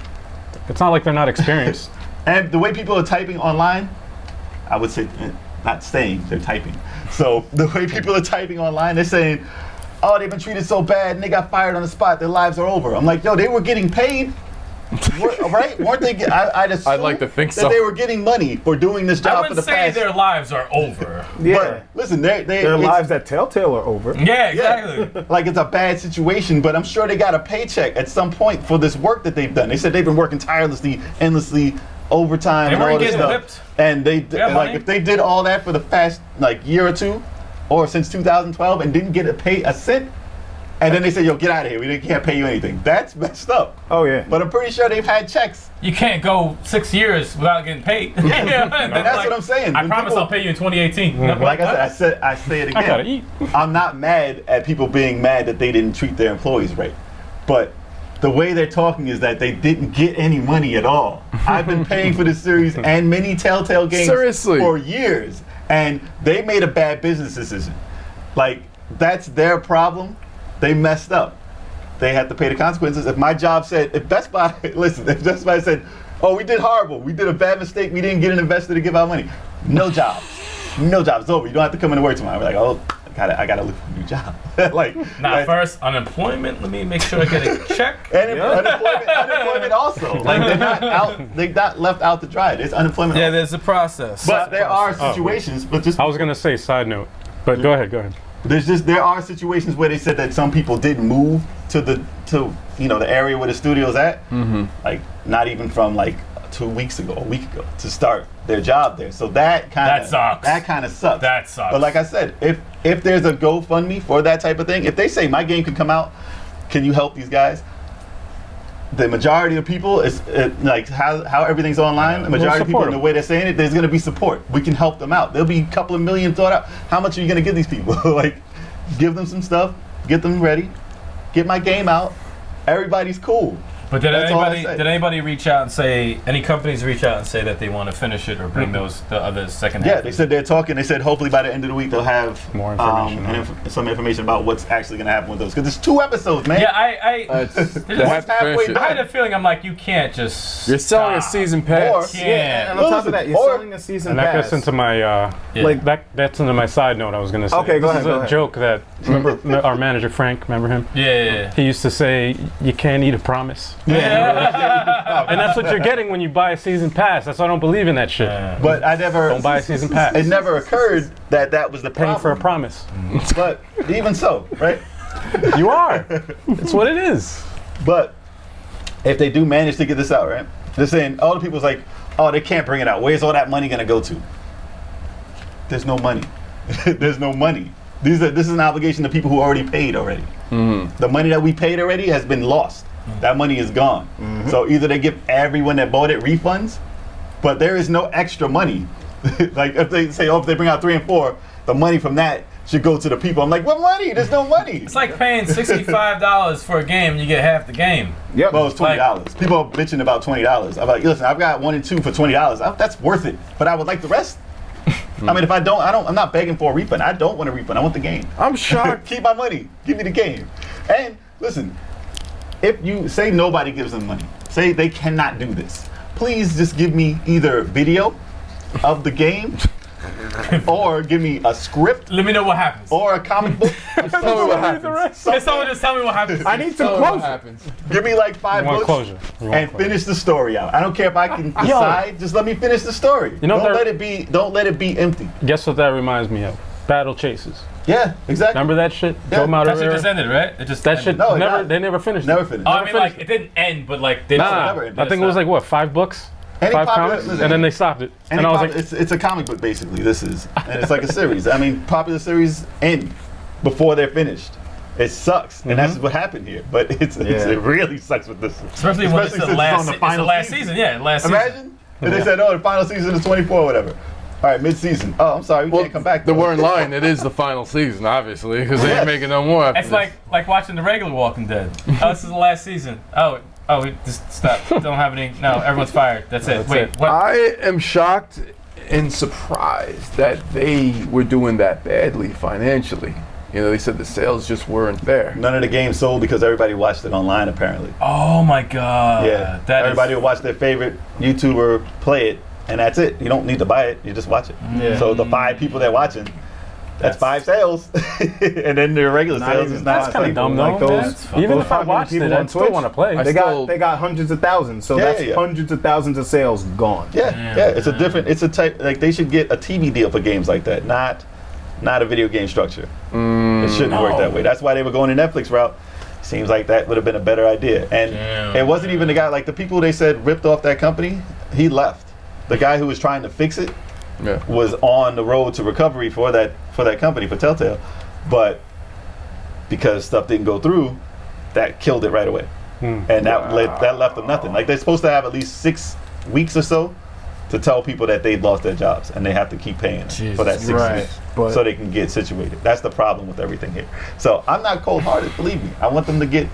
It's not like they're not experienced. And the way people are typing online, I would say not saying, they're typing. So the way people are typing online, they're saying, oh, they've been treated so bad and they got fired on the spot, their lives are over. I'm like, yo, they were getting paid. Right? Weren't they? I'd assume I'd like to think that so. they were getting money for doing this I job for wouldn't the say past. their lives are over. Yeah. But listen, their lives at Telltale are over. Yeah, exactly. like it's a bad situation, but I'm sure they got a paycheck at some point for this work that they've done. They said they've been working tirelessly, endlessly, overtime, They and all weren't this getting stuff. whipped. And they got like money. if they did all that for the past like year or two, or since 2012, and didn't get a cent. And then they say, yo, get out of here. We can't pay you anything. That's messed up. Oh yeah. But I'm pretty sure they've had checks. You can't go 6 years without getting paid. Yeah, And that's what I'm saying. I When promise people- I'll pay you in 2018. Like I say it I gotta again. eat. I'm not mad at people being mad that they didn't treat their employees right. But the way they're talking is that they didn't get any money at all. I've been paying for this series and many Telltale games Seriously? for years. And they made a bad business decision. Like, that's their problem. They messed up. They had to pay the consequences. If my job said, if Best Buy, listen, if Best Buy said, oh, we did horrible, we did a bad mistake, we didn't get an investor to give out money, no jobs. No jobs, it's over. You don't have to come into work tomorrow. We're like, oh, I gotta look for a new job. First, unemployment. Let me make sure I get a check. And unemployment also. Like they're not left out to dry. There's unemployment. Yeah, also. there's a process. But there are situations, but just I was gonna say side note, but go ahead. there are situations where they said that some people did move to the area where the studio's at, like not even from like 2 weeks ago, a week ago, to start their job there. So that sucks. That kind of sucks. That sucks. But like I said, if there's a GoFundMe for that type of thing, if they say my game can come out, can you help these guys? The majority of people is like how everything's online. The majority of people, in the way they're saying it, there's going to be support. We can help them out. There'll be a couple of million thought out. How much are you going to give these people? Like, give them some stuff, get them ready, get my game out. Everybody's cool. But did That's all I say. anybody reach out and say, any companies reach out and say that they want to finish it or bring the other second half? Yeah, they said they're talking. They said hopefully by the end of the week they'll have More information. some information about what's actually going to happen with those. Because it's 2 episodes, man. Yeah, I They have to halfway finish it. done. I had a feeling I'm like, you can't just. You're selling a stop. season pass. Yeah. Yeah, and on top of that, you're Or- selling a season And that pass. gets into my Like- that's into my side note I was gonna say. Okay, go this ahead, is go a ahead. joke that remember our manager Frank, remember him? Yeah. He used to say you can't eat a promise. And that's what you're getting when you buy a season pass. That's why I don't believe in that shit. But I never. Don't buy a season pass. It never occurred that was the Paying for a problem. promise. But even so, right? You are. It's what it is. But if they do manage to get this out, right? They're saying all the people's like, oh, they can't bring it out. Where's all that money gonna go to? There's no money. There's no money. This is an obligation to people who already paid already. The money that we paid already has been lost. That money is gone. So either they give everyone that bought it refunds, but there is no extra money. Like if they say, oh, if they bring out 3 and 4, the money from that should go to the people. I'm like, what money? There's no money. It's like paying $65 for a game and you get half the game. Yep. Well, it's $20. People are bitching about $20. I'm like, listen, I've got 1 and 2 for $20. That's worth it. But I would like the rest. I mean, if I don't, I'm not begging for a refund. I don't want a refund. I want the game. I'm shocked. Keep my money. Give me the game. And listen, if you say nobody gives them money, say they cannot do this, please just give me either video of the game or give me a script Let me know what happens. or a comic book. Tell me what happens. Can someone just tell me what happens? I need some Tell me what closure. happens. Give me like 5 You want books closure. You want and closure. finish the story out. I don't care if I can decide. Just let me finish the story. You know, don't there- let it be empty. Guess what that reminds me of? Battle Chases. Yeah, exactly. Remember that shit? Yeah, Joe That shit Madureira? just ended, right? It just That ended. shit No, it never. not. They never finished. Never it. finished. Oh, I Never mean, finished like, it didn't end, but like, they Nah, never ended. I think it was like what, 5 books, Any 5 popular- comics, listen, and then they stopped it. Any And I was pop- like, it's a comic book basically. This is, and it's like a series. I mean, popular series end before they're finished. It sucks, and that's what happened here. But it really sucks with this, Especially when it's the since last, on the it's the final last season. Yeah, last season. Imagine if they said, "Oh, the final season is 24, or whatever." All right, mid-season. Oh, I'm sorry, we can't come back. They though. weren't lying. It is the final season, obviously, because they Yes. ain't making no more after It's this. like watching the regular Walking Dead. Oh, this is the last season. Oh, we just stop. Don't have any. No, everyone's fired. That's it. Wait, what? I am shocked and surprised that they were doing that badly financially. You know, they said the sales just weren't there. None of the games sold because everybody watched it online. Apparently, Oh my God. yeah. That Everybody is, would watch their favorite YouTuber play it, and that's it. You don't need to buy it. You just watch it. Yeah. So the 5 people that watching, that's 5 sales, and then their regular sales is not. That's kind of dumb, though. Like those, That's fine. Even those if I 500 watched people it, on I'd still Twitch, want to play. I They still- got hundreds of thousands, so Yeah, that's yeah. hundreds of thousands of sales gone. Yeah, it's a different. It's a type. Like they should get a TV deal for games like that, not a video game structure. It shouldn't work that way. That's why they were going the Netflix route. Seems like that would have been a better idea. And it wasn't even the guy. Like the people they said ripped off that company, he left. The guy who was trying to fix it Yeah. was on the road to recovery for that company, for Telltale, but because stuff didn't go through, that killed it right away, and that left them nothing. Like they're supposed to have at least 6 weeks or so to tell people that they've lost their jobs, and they have to keep paying for that 6 Right, weeks but- so they can get situated. That's the problem with everything here. So I'm not cold-hearted, believe me. I want them to get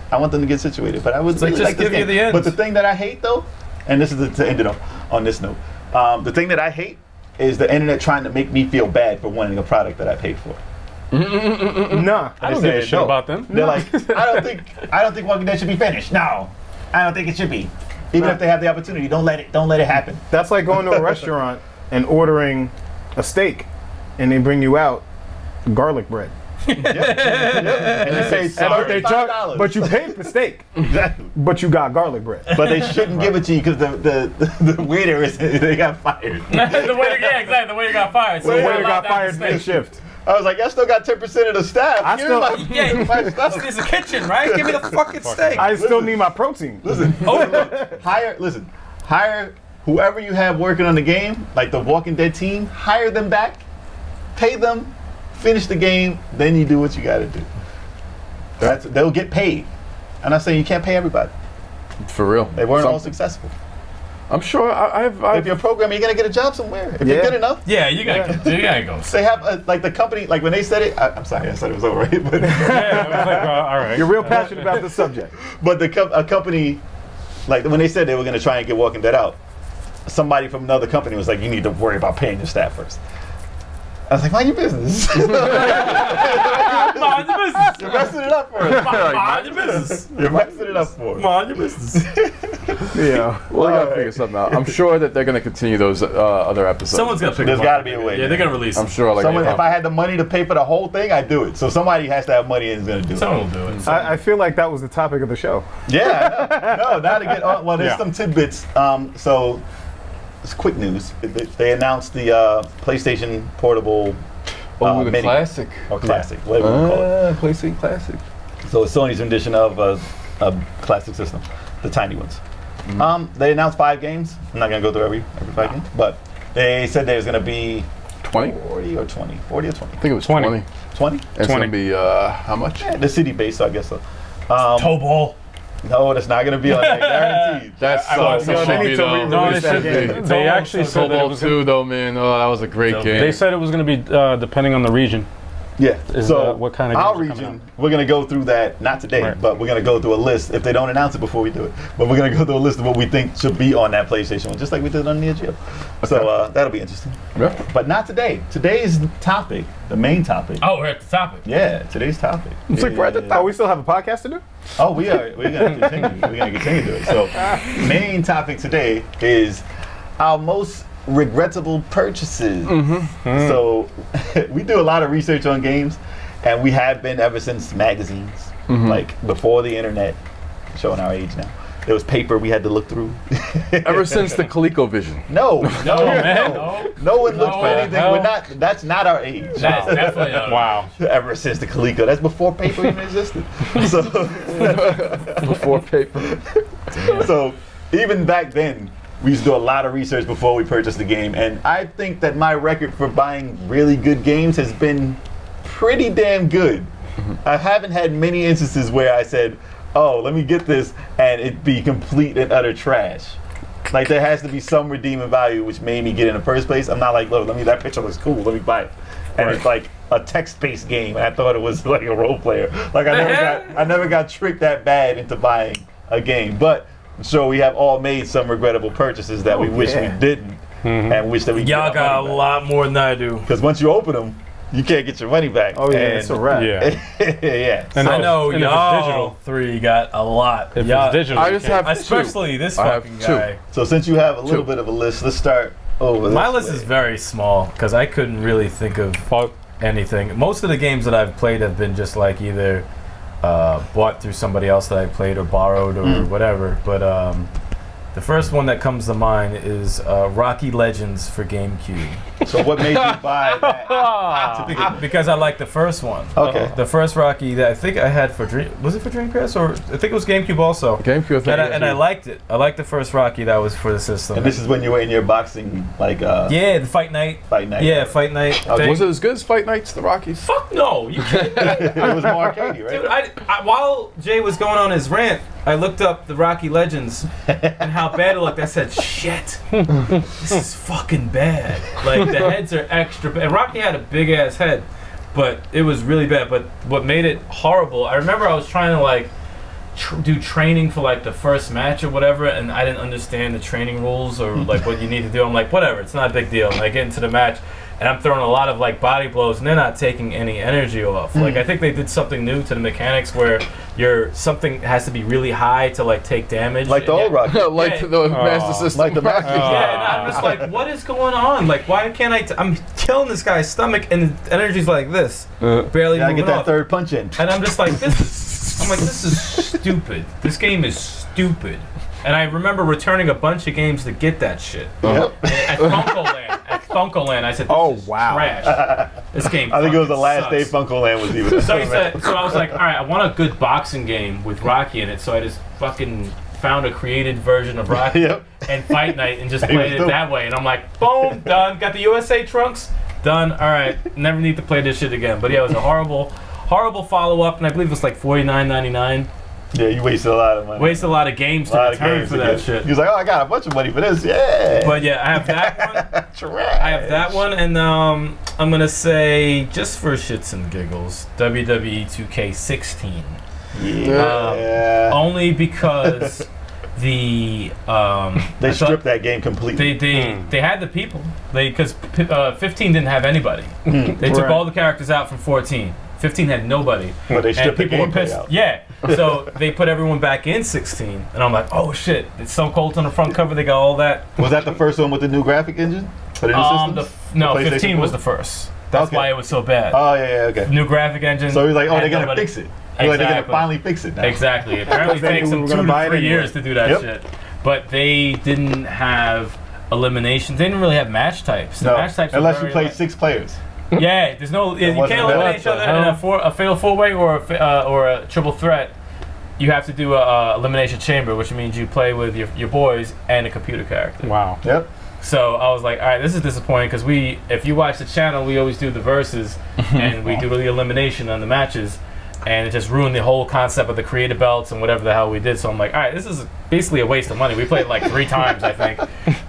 situated, but I would like, really just like this give you game. the ends. But the thing that I hate though, and this is to end it on this note, the thing that I hate is the internet trying to make me feel bad for wanting a product that I paid for. Nah. I don't They give a said shit no. about them. They're like, I don't think Walking Dead should be finished. No, I don't think it should be. Even if they have the opportunity, don't let it happen. That's like going to a restaurant and ordering a steak, and they bring you out garlic bread. And you say $35. But you paid for steak, Exactly. but you got garlic bread. But they shouldn't give it to you because the waiter they got fired. The waiter, yeah, exactly. The waiter got fired. So The you're waiter allowed got to have fired the steak. mid-shift. I was like, I still got 10% of the staff. I Give still- me my stuff. It's a kitchen, right? Give me the fucking steak. I still need my protein. Hire whoever you have working on the game, like the Walking Dead team, hire them back, pay them, finish the game, then you do what you gotta do. They'll get paid. I'm not saying you can't pay everybody. For real. They weren't all Some- successful. I'm sure If I've you're a programmer, you're gonna get a job somewhere. If Yeah. you're good enough. Yeah, you gotta go. They have like the company, like when they said it, I'm sorry, I said it was over, right? But, Yeah, I was like, all right. You're real passionate about this subject. but a company, like when they said they were gonna try and get Walking Dead out, somebody from another company was like, you need to worry about paying your staff first. I was like, mind your business. Mind your business. You're messing it up for us. Mind your business. You're messing it up for us. Mind your business. Yeah. well, I gotta figure something out. I'm sure that they're gonna continue those other episodes. Someone's gonna pick There's them up. gotta be a way. Yeah, they're gonna release I'm them. sure. Like Someone, if I had the money to pay for the whole thing, I'd do it. So somebody has to have money and is gonna do it. Someone will do it. I feel like that was the topic of the show. Yeah, I know. No, now to get on. Well, there's Yeah. some tidbits. So it's quick news. They announced the PlayStation Portable the Mini classic. or Classic, whatever you call it. PlayStation Classic. So it's Sony's rendition of a classic system, the tiny ones. They announced 5 games. I'm not gonna go through every 5 games, but they said there's gonna be 20. 40 or 20. 40 or 20. I think it was 20. 20. 20? It's 20. gonna be how much? Yeah, the city based, so I guess so. Toe ball. No, that's not gonna be on that, guaranteed. That's I so want should they be need to though. No, re-release they that should game. be. They actually said that it Cobalt was 2 though, man. Oh, that was a great So game. They said it was going to be depending on the region. Yeah. Is, So what kind of our games are coming region, we're gonna go through that not today, Right. but we're gonna go through a list. If they don't announce it before we do it, but we're gonna go through a list of what we think should be on that PlayStation one, just like we did on Neo Geo. So that'll be interesting. Yeah. But not today. Today's topic, the main topic. Oh, we're at the topic. Yeah, today's topic. It's like we're at the Oh, we still have a podcast to do? Oh, we're gonna continue. We're gonna continue to do it. So, main topic today is our most regrettable purchases. So, we do a lot of research on games, and we have been ever since magazines, like before the internet. Showing our age now. There was paper we had to look through. Ever since the ColecoVision. No, man. no one looked for No, anything. hell. We're not. That's not our age. That's definitely not. Wow. Ever since the Coleco, that's before paper even existed. So. Before paper. So even back then, we used to do a lot of research before we purchased the game, and I think that my record for buying really good games has been pretty damn good. I haven't had many instances where I said, oh, let me get this, and it be complete and utter trash. Like there has to be some redeeming value which made me get in the first place. I'm not like, look, that picture looks cool, let me buy it. And it's like a text-based game, and I thought it was like a role player. Like I never got tricked that bad into buying a game. But I'm sure we have all made some regrettable purchases that we wish we didn't, and wish that we Y'all got a lot more than I do. Because once you open them, you can't get your money back. Oh, yeah, And- it's a wrap. Yeah. yeah. And I know and if it's y'all digital, three got a lot. if Y'all- it's digital, I you just can't. have especially this I have fucking two. guy. So since you have a little bit of a list, let's start over My this list way. is very small because I couldn't really think of anything. Most of the games that I've played have been just like either bought through somebody else that I played or borrowed or whatever. But the first one that comes to mind is Rocky Legends for GameCube. So what made you buy that? Because I liked the first one. Okay. The first Rocky that I think I had for was it for Dreamcast or I think it was GameCube also. GameCube, I think. And I liked it. I liked the first Rocky that was for the system. And this is when you were in your boxing, like, yeah, the Fight Night. Fight Night. Yeah, Fight Night. Okay. thing. Was it as good as Fight Nights, the Rockies? Fuck no! You kidding me? It was more arcadey, right? Dude, while Jay was going on his rant, I looked up the Rocky Legends and how bad it looked. I said, shit, this is fucking bad. Like, the heads are extra bad. And Rocky had a big ass head, but it was really bad. But what made it horrible, I remember I was trying to, like, do training for, like, the first match or whatever, and I didn't understand the training rules or, like, what you need to do. I'm like, whatever, it's not a big deal. And I get into the match, and I'm throwing a lot of, like, body blows, and they're not taking any energy off. Like, I think they did something new to the mechanics where something has to be really high to, like, take damage. Like the old Rocky. Like Yeah. the Master System. Like the Master Rockies. Yeah, and I'm just like, what is going on? Like, why can't I'm killing this guy's stomach, and the energy's like this, barely Gotta moving get that off. third punch in. And I'm just like, this is stupid. This game is stupid. And I remember returning a bunch of games to get that shit. Yep. At Funkoland, I said, this is trash. This game I think it was the last sucks. day Funkoland was even. So I was like, all right, I want a good boxing game with Rocky in it. So I just fucking found a created version of Rocky Yep. and Fight Night and just He was played it dope. that way. And I'm like, boom, done. Got the USA trunks, done. All right, never need to play this shit again. But yeah, it was a horrible follow up, and I believe it was like $49.99. Yeah, you wasted a lot of money. Wasted a lot of games to return for that shit. He was like, oh, I got a bunch of money for this. Yeah. But yeah, I have that one. Trash. I have that one, and I'm gonna say just for shits and giggles, WWE 2K16. Yeah. Only because they stripped that game completely. they had the people because 15 didn't have anybody. They took all the characters out from 14. 15 had nobody. But they stripped the people were gameplay pissed. out. Yeah. So they put everyone back in 16, and I'm like, oh shit! It's Stone Cold on the front cover. They got all that. Was that the first one with the new graphic engine for the new systems? No, PlayStation 15 was 4? the first. That's Okay. why it was so bad. Oh yeah, okay. New graphic engine. So he's like, oh, had they're gonna nobody- fix it. He's like, they're gonna Exactly. finally fix it now. Exactly. Apparently it They takes knew them we were 2 gonna buy to it 3 anyway. years to do that Yep. shit. But they didn't have eliminations. They didn't really have match types. The No, match types unless were you very play 6 players. Yeah, there's no. You wasn't can't available. eliminate each other in a fatal 4-way or a triple threat. You have to do a elimination chamber, which means you play with your boys and a computer character. Wow. Yep. So I was like, all right, this is disappointing because if you watch the channel, we always do the verses and we do the elimination on the matches, and it just ruined the whole concept of the creative belts and whatever the hell we did. So I'm like, all right, this is basically a waste of money. We played like 3 times, I think.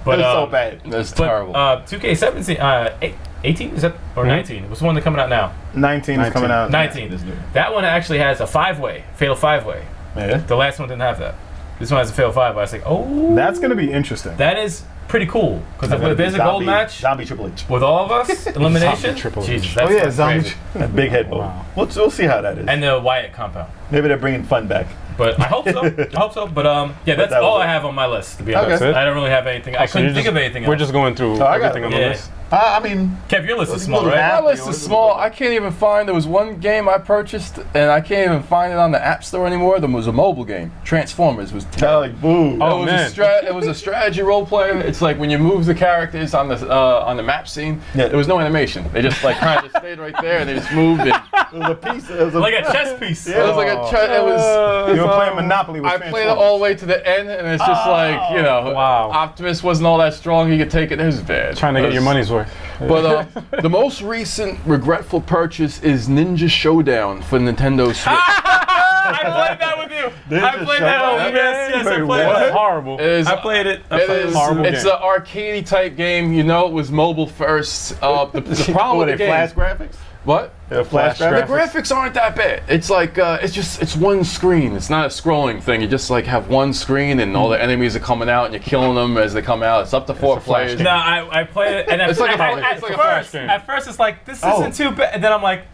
But It's so bad. That's But terrible. 2K17, 18 is that or 19? What's the one that's coming out now? 19 is coming out. 19. This new. That one actually has a 5-way, fatal 5-way. Yeah. The last one didn't have that. This one has a fatal 5-way. I was like, oh, That's gonna be interesting. that is pretty cool because if there's a gold match Zombie Triple H. with all of us, elimination. Zombie Triple H. Jesus, Oh that's yeah, like zombie. crazy. That big head bowl. Wow. We'll see how that is. And the Wyatt compound. Maybe they're bringing fun back. But I hope so. I hope so. But yeah, that's that was all it. I have on my list. To be Okay. honest, That's it? I don't really have anything. I So couldn't you're think just- of anything. We're else. just going through I got everything on it. the Yeah. list. I mean, Kev, your list is It's a small, little right? half. My list is small. I can't even find. There was one game I purchased, and I can't even find it on the App Store anymore. There was a mobile game. Transformers was terrible. like, boo. Oh, it was man. it was a strategy role player. It's like when you move the characters on the map scene. Yeah. There was no animation. They just like kind of just stayed right there, and they just moved. And It was a piece. It was a, Like a chess piece. it was like a. It was. You were playing Monopoly with I played it all the way to the end, and it's just like Wow. Optimus wasn't all that strong. He could take it. It was bad. Trying to get your money's worth. But the most recent regretful purchase is Ninja Showdown for Nintendo Switch. I played that with you. I played that. Showdown? Oh, yes, I played That's that. horrible. It is, I played it. it is. horrible It's game. an arcade type game. You know, it was mobile first. The problem what, with the they game. flash graphics? What? Flash The graphics? graphics aren't that bad. It's like it's one screen. It's not a scrolling thing. You just like have one screen and all the enemies are coming out and you're killing them as they come out. It's up to 4 players. No, I played it, and It's like a flash- at it's like a flash first, game. at first it's like this isn't too bad, and then I'm like,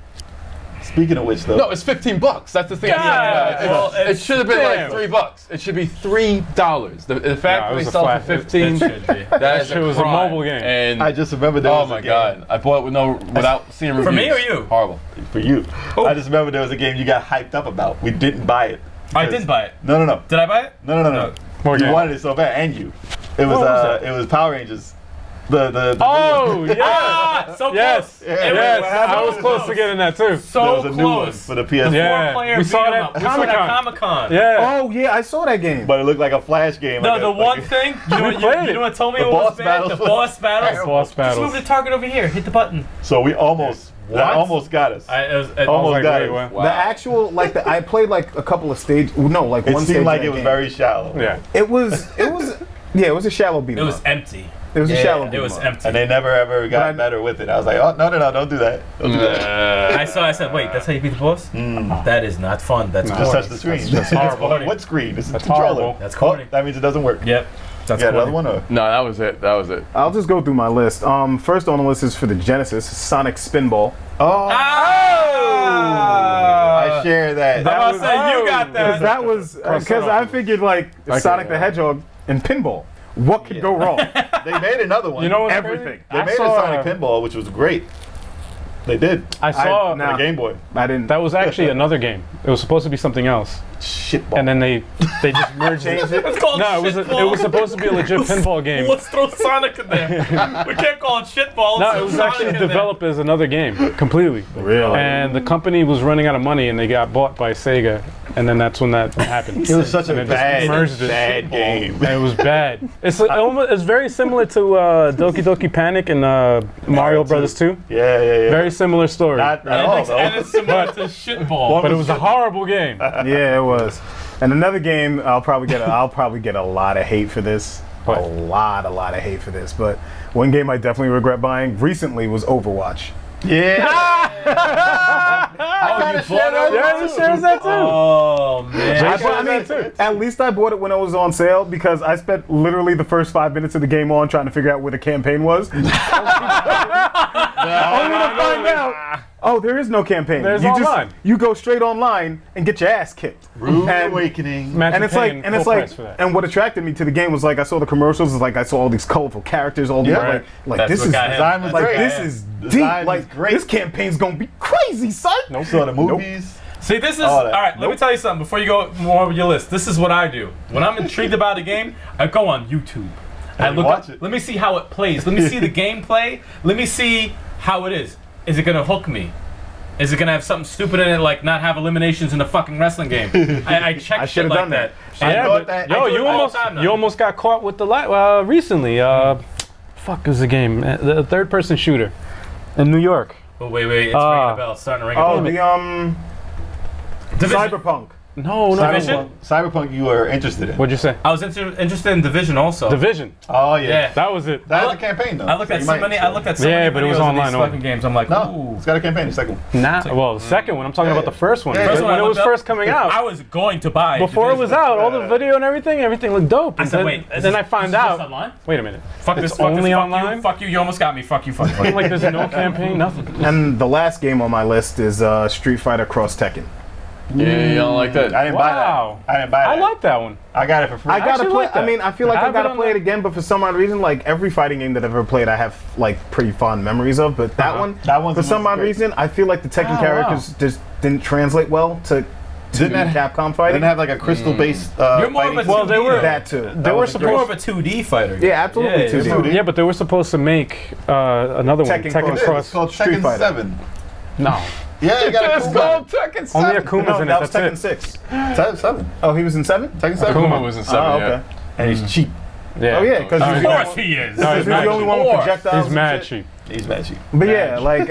Speaking of which, though, No, it's $15. That's the thing. It should have been like $3. It should be $3. The fact that it they was a sell it flat- for 15, It should be. that is It was a crime. mobile game. And I just remember there oh was my a game. god, I bought it without seeing reviews. For me or you? Horrible. For you. I just remember there was a game you got hyped up about. We didn't buy it. I did buy it. No. Did I buy it? No. More You game. wanted it so bad, and you. It was was it was Power Rangers. The Oh, yeah. Ah, so Yes. close. Yeah, It Yes, so I was close to getting that too. there So was a new one close. for the PS4. Yeah. Four-player We saw beat 'em that up. We saw that Comic-Con. Comic-Con. Yeah. Oh yeah, I saw that game. But it looked like a Flash game. No, like the a, one like thing, you know, played you know what told me The it was boss bad? battles The was boss battles. Boss Just battles. move the target over here. Hit the button. So we almost that almost got us. Almost Like, got wait, it. what? Wow. The actual I played like a couple of stages. No, like It one stage. seemed like of it that was game. very shallow. Yeah. It was yeah, it was a shallow beat. It was empty. It was a shallow beat. It was empty. And they never ever got But I- better with it. I was like, oh no, don't do that. Don't do that. I said, wait, that's how you beat the boss? That is not fun. That's Just touch corny. the screen. That's horrible. What screen? This is That's controller. horrible. That's corny. That means it doesn't work. Yep. That's Yeah, another corny. one or? No, that was it. That was it. I'll just go through my list. First on the list is for the Genesis, Sonic Spinball. Oh, Ah! I share that. I was was- about to say, you got Because that. that was because I figured like Sonic the Hedgehog and pinball. What could go wrong? They made another one. You know what's Everything. They crazy? made a Sonic Pinball, which was great. They did. I saw nah. The Game Boy. I didn't. that was actually another game. It was supposed to be something else, Shitball. and then they just merged it. It's called No, it shitball. was supposed to be a legit pinball game. Let's throw Sonic in there. We can't call it shitball. No, Let's it throw was Sonic actually in there. developed as another game completely. Really? And the company was running out of money, and they got bought by Sega, and then that's when that happened. It was such a And they just bad, merged it. bad game. And it was bad. It's very similar to Doki Doki Panic and Mario Brothers 2. Yeah. Very similar story. Not at all, though. And it's similar to shitball. But it was a horrible game. Yeah, it was. And another game, I'll probably get a lot of hate for this. What? A lot of hate for this. But one game I definitely regret buying recently was Overwatch. Yeah. Oh, you bought it? Yeah, it shares that too. Oh, man. I mean, at least I bought it when it was on sale because I spent literally the first 5 minutes of the game on trying to figure out where the campaign was. Only to find out, oh, there is no campaign. There's you online. you go straight online and get your ass kicked. Rude And- Awakening. Imagine And it's like, paying and it's full like, price for that. and what attracted me to the game was like I saw the commercials, is like I saw all these colorful characters, all these Yeah. like That's this what is got him. Design was like great. this is deep. Design Like was great. this campaign's gonna be crazy, son. You saw the movies. See, this is All all that. right. Let me tell you something before you go more with your list. This is what I do when I'm intrigued about a game. I go on YouTube. I And look watch up. it. Let me see how it plays. Let me see the gameplay. Let me see how it is. Is it gonna hook me? Is it gonna have something stupid in it, like not have eliminations in a fucking wrestling game? I check I shit should've like done that. I Yeah, thought but that- yo, I do you it all almost the time now. you almost got caught with the recently. Fuck is the game? The third-person shooter in New York. Oh, wait, it's ringing a bell. It's starting to ring a Oh, bell. the Division. Cyberpunk. No, Division? Cyberpunk you were interested in. What'd you say? I was interested in Division also. Division. Oh yeah. Yeah. That was it. That's I a look- campaign though. I looked at you so might many. still- I looked at so Yeah, many but it was videos of online these only. fucking games. I'm like, No, ooh. it's got a campaign. The second one. Well, the second one. I'm talking about the first one. Yeah, First one when I it was looked up, first coming out. I was going to buy Before it was Division. out, all the video and everything looked dope. I And said, then, wait. and then I find out. Online? Wait a minute. Fuck It's this. Fuck only this. Fuck online? you. Fuck you. You almost got me. Fuck you. Fuck you. Fuck you. Like there's no campaign, nothing. And the last game on my list is Street Fighter Cross Tekken. Yeah, you don't like that. I didn't buy Wow. that. I didn't buy that. I like that one. I got it for free. I gotta actually play. like that. I mean, I feel like I I have gotta it on play it the- again, but for some odd reason, like every fighting game that I've ever played, I have like pretty fond memories of. But that one, That one's for the some most odd great. reason, I feel like the Tekken Oh, characters just didn't translate well to Didn't that Capcom fighting. Didn't have like a crystal based. You're more of a Well, they 2D, were- though. that too. They were was You're more supposed. of a 2D fighter. Yeah, absolutely. Yeah, 2D. yeah. 2D. Yeah, but they were supposed to make another one. Tekken Tekken Cross. It's Cross. called Street Tekken Fighter. 7. No. Yeah, you got Let's a go, Kuma. Tekken 7. Only Akuma's No, in that it. was That's Tekken it. 6. 7. Oh, he was in 7? Tekken 7. Akuma was in 7, Oh, yeah. okay. And he's cheap. Yeah. Oh yeah, because Oh, he's Of the course only- he is. No, he's the only one with Or- projectiles. He's and mad shit. cheap. He's mad cheap. But yeah, like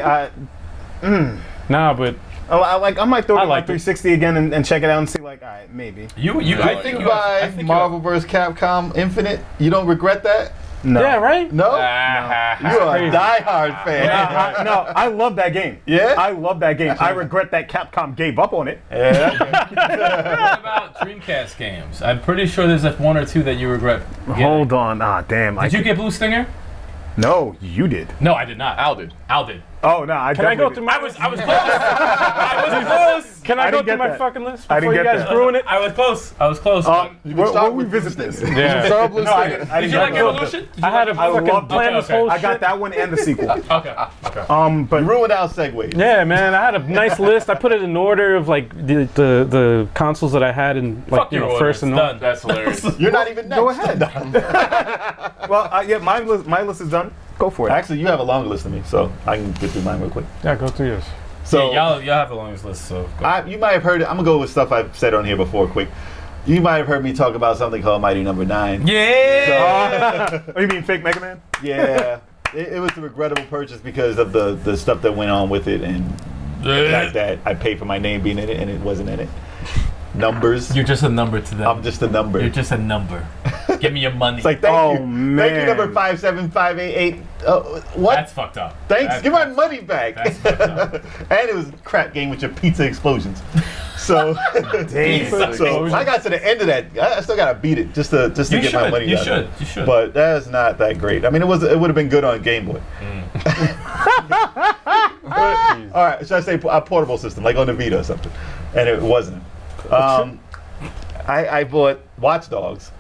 Nah, but I might throw it I on my liked it. 360 again and check it out and see like, all right, maybe. I think you you buy I think Marvel vs. Capcom Infinite, you don't regret that? No. yeah, right. No? Ah, You are a crazy. diehard fan. No, I love that game. Yeah? I love that game. I regret that Capcom gave up on it. Yeah. What about Dreamcast games? I'm pretty sure there's like one or two that you regret. getting. Hold on. Ah, damn. Did you get Blue Stinger? No, you did. No, I did not. Al did. Al did. Oh no, I Can I go definitely through did. my? I was close. I was close. Can I I go didn't through get my that. fucking list I before didn't you get guys that. ruin it? I was close. I was close. We'll revisit this. Yeah. Start Blue No, I State. didn't, I Did didn't you like get that. Evolution? Did you I had like a I fucking loved it. plan this Okay, whole I shit. got that one and the sequel. Okay. But You ruined our segue. Yeah, man, I had a nice list. I put it in order of like the consoles that I had in like Fuck your order. first and It's all. done. That's hilarious. You're not even next. go ahead. Well, yeah, my list is done. Go for it. Actually, you have a longer list than me, so I can get through mine real quick. Yeah, go through yours. So Yeah, y'all have the longest list, so. Go. you might have heard it. I'm gonna go with stuff I've said on here before, quick. You might have heard me talk about something called Mighty Number 9. Yeah. Oh, you mean fake Mega Man? Yeah, it was a regrettable purchase because of the stuff that went on with it and the fact that I paid for my name being in it and it wasn't in it. Numbers. You're just a number to them. I'm just a number. You're just a number. Give me your money. It's like thank Oh, you, thank you, man. number 57588. What? That's fucked up. Thanks. That's- Give my money back. That's fucked up. And it was a crap game with your pizza explosions. So, Damn. so I got to the end of that. I still gotta beat it just to You get my money. should. You out of it. should. You should. But that's not that great. I mean, it would have been good on Game Boy. All right, should I say a portable system like on the Vita or something? And it wasn't. I bought Watch Dogs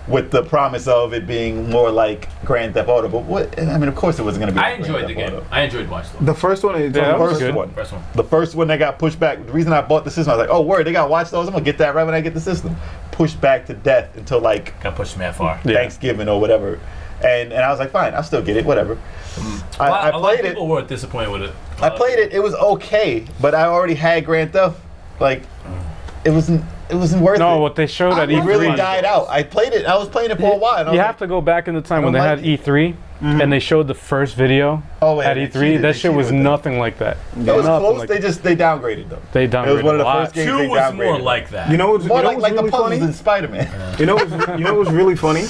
with the promise of it being more like Grand Theft Auto. But what? I mean, of course, it wasn't gonna be. I like enjoyed Grand the Theft game. Auto. I enjoyed Watch Dogs. The first one is Yeah, that The was first good. one. First one. The first one that got pushed back. The reason I bought the system, I was like, oh, word, they got Watch Dogs. I'm gonna get that right when I get the system. Pushed back to death until like Got pushed mad far. Yeah. Thanksgiving or whatever. And I was like, fine, I'll still get it, whatever. I a lot played of it. people were disappointed with it. I played it. It was okay, but I already had Grand Theft. Like, it wasn't worth No, it. what they showed at It E3. really died out. I played it. I was playing it for a while. And I You was have to go back in the time I when they don't had like E3 and they showed the first video Oh, yeah, at they E3. cheated. That They shit was cheated with that. nothing like that. It was Nothing close. like They that. they downgraded though. They It was downgraded one of a the lot. first games they 2 was more downgraded. like that. You know what's, More you know like what's the really puzzles funny? in Spider-Man. You know what's really funny?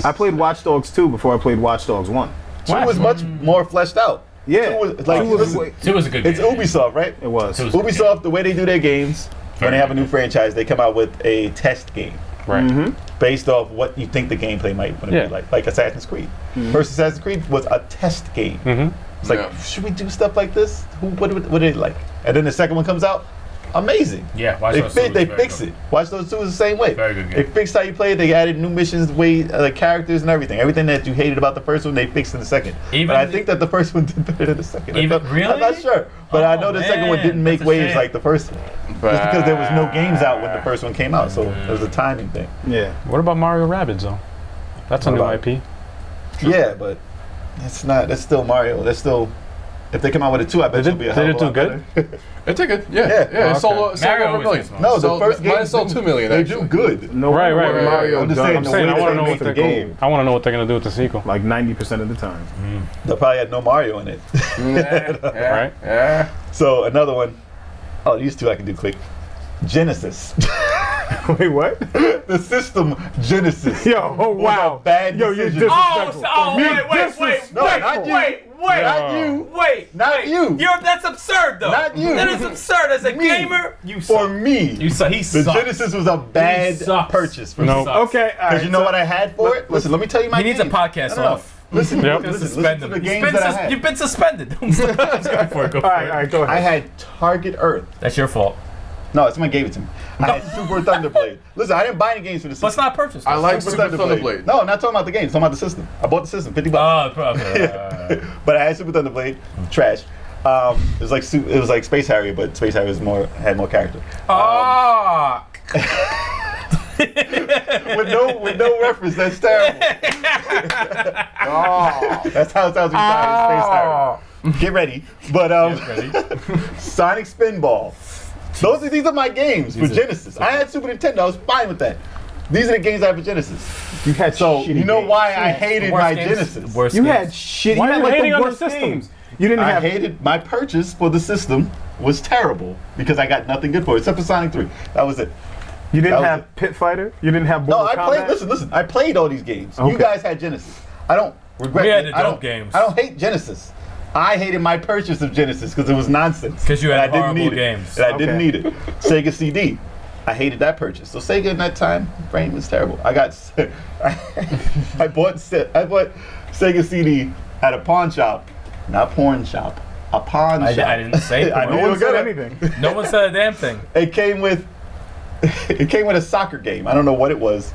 I played Watch Dogs 2 before I played Watch Dogs 1. 2 was much more fleshed out. Yeah. 2 was like 2 was listen, way- 2 was a good game. it's Ubisoft, right? It was. Two was- Ubisoft, the way they do their games, when they have a new franchise, they come out with a test game Right. based off what you think the gameplay might want to Yeah. be like Assassin's Creed. First Assassin's Creed was a test game. It's like, Yeah. should we do stuff like this? What are they like? And then the second one comes out, amazing. Yeah, Watch They Dogs 2 was they very fix good. it. Watch Those 2 is the same way. Very good game. They fixed how you play it. They added new missions, characters and everything. Everything that you hated about the first one, they fixed in the second. Even but I the- think that the first one did better than the second. Even- really? I'm not sure, but I Oh, know the second one man, didn't make that's a waves shame. like the first one. Just because there was no games out when the first one came out, so it was a timing thing. Yeah. What about Mario Rabbids though? That's a What new about IP. Yeah, but it's not. That's still Mario. That's still. If they come out with a 2, I bet it'll be a hell did of it a do lot good? better. It did good. Yeah. Yeah. Yeah. Oh, It sold Mario over a always million. gets most. No, the So, first game mine sold 2 million. They actually. do good. No, Right, right, right. Mario I'm just done saying, the the way way I want to they know make what the they're game. going. I want to know what they're gonna do with the sequel. like 90% of the time. They probably had no Mario in it. Yeah. Right? Yeah. So another one. Oh, these 2 I can do quick. Genesis. Wait, what? The system Genesis. Yo, oh was wow. a bad Yo, you're decision. Oh, wait, No, not you. Not you. wait, Not wait. you. That's absurd, though. Not you. That is absurd. As a Me. gamer, you For suck. me, You suck. He the sucks. Genesis was a bad sucks. purchase for No. me. Sucks. Okay, all Because right. you know what I had for it? Listen, let me tell you my He needs a games. podcast No, no, no. off. Listen, Yep. listen Suspend to him. the games that I had. You've been suspended. I'm just going for it. Go for All right, it. all right, go ahead. I had Target Earth. That's your fault. No, someone gave it to me. I had Super Thunderblade. Listen, I didn't buy any games for the system. But it's not purchased. I like Super Thunderblade. No, I'm not talking about the games. I'm talking about the system. I bought the system, $50. Oh, okay. But I had Super Thunderblade. Trash. It was like Space Harrier, but Space Harrier had more character. Ah. With no reference, that's terrible. That's how it sounds when you die in Space Harrier. Get ready. But Sonic Spinball. These are my games for Genesis. I had Super Nintendo. I was fine with that. These are the games I had for Genesis. You had So shitty you know games. why I hated my games. Genesis? Worst You games. had shit. Why you are had you like hating the on the worst system? games. You didn't I have. hated my purchase for the system was terrible because I got nothing good for it except for Sonic 3. That was it. You didn't that was have it. Pit Fighter. You didn't have No, Mortal I played. Kombat? Listen. I played all these games. Okay. You guys had Genesis. I don't regret. We had it. the I dope don't, games. I don't hate Genesis. I hated my purchase of Genesis because it was nonsense. 'Cause you had And I didn't horrible need games. It. And I didn't Okay. need it. Sega CD. I hated that purchase. So Sega in that time frame was terrible. I bought Sega CD at a pawn shop, not porn shop. a pawn I shop. didn't say I porn. knew No you one were said gonna. anything. No one said a damn thing. It came with a soccer game. I don't know what it was.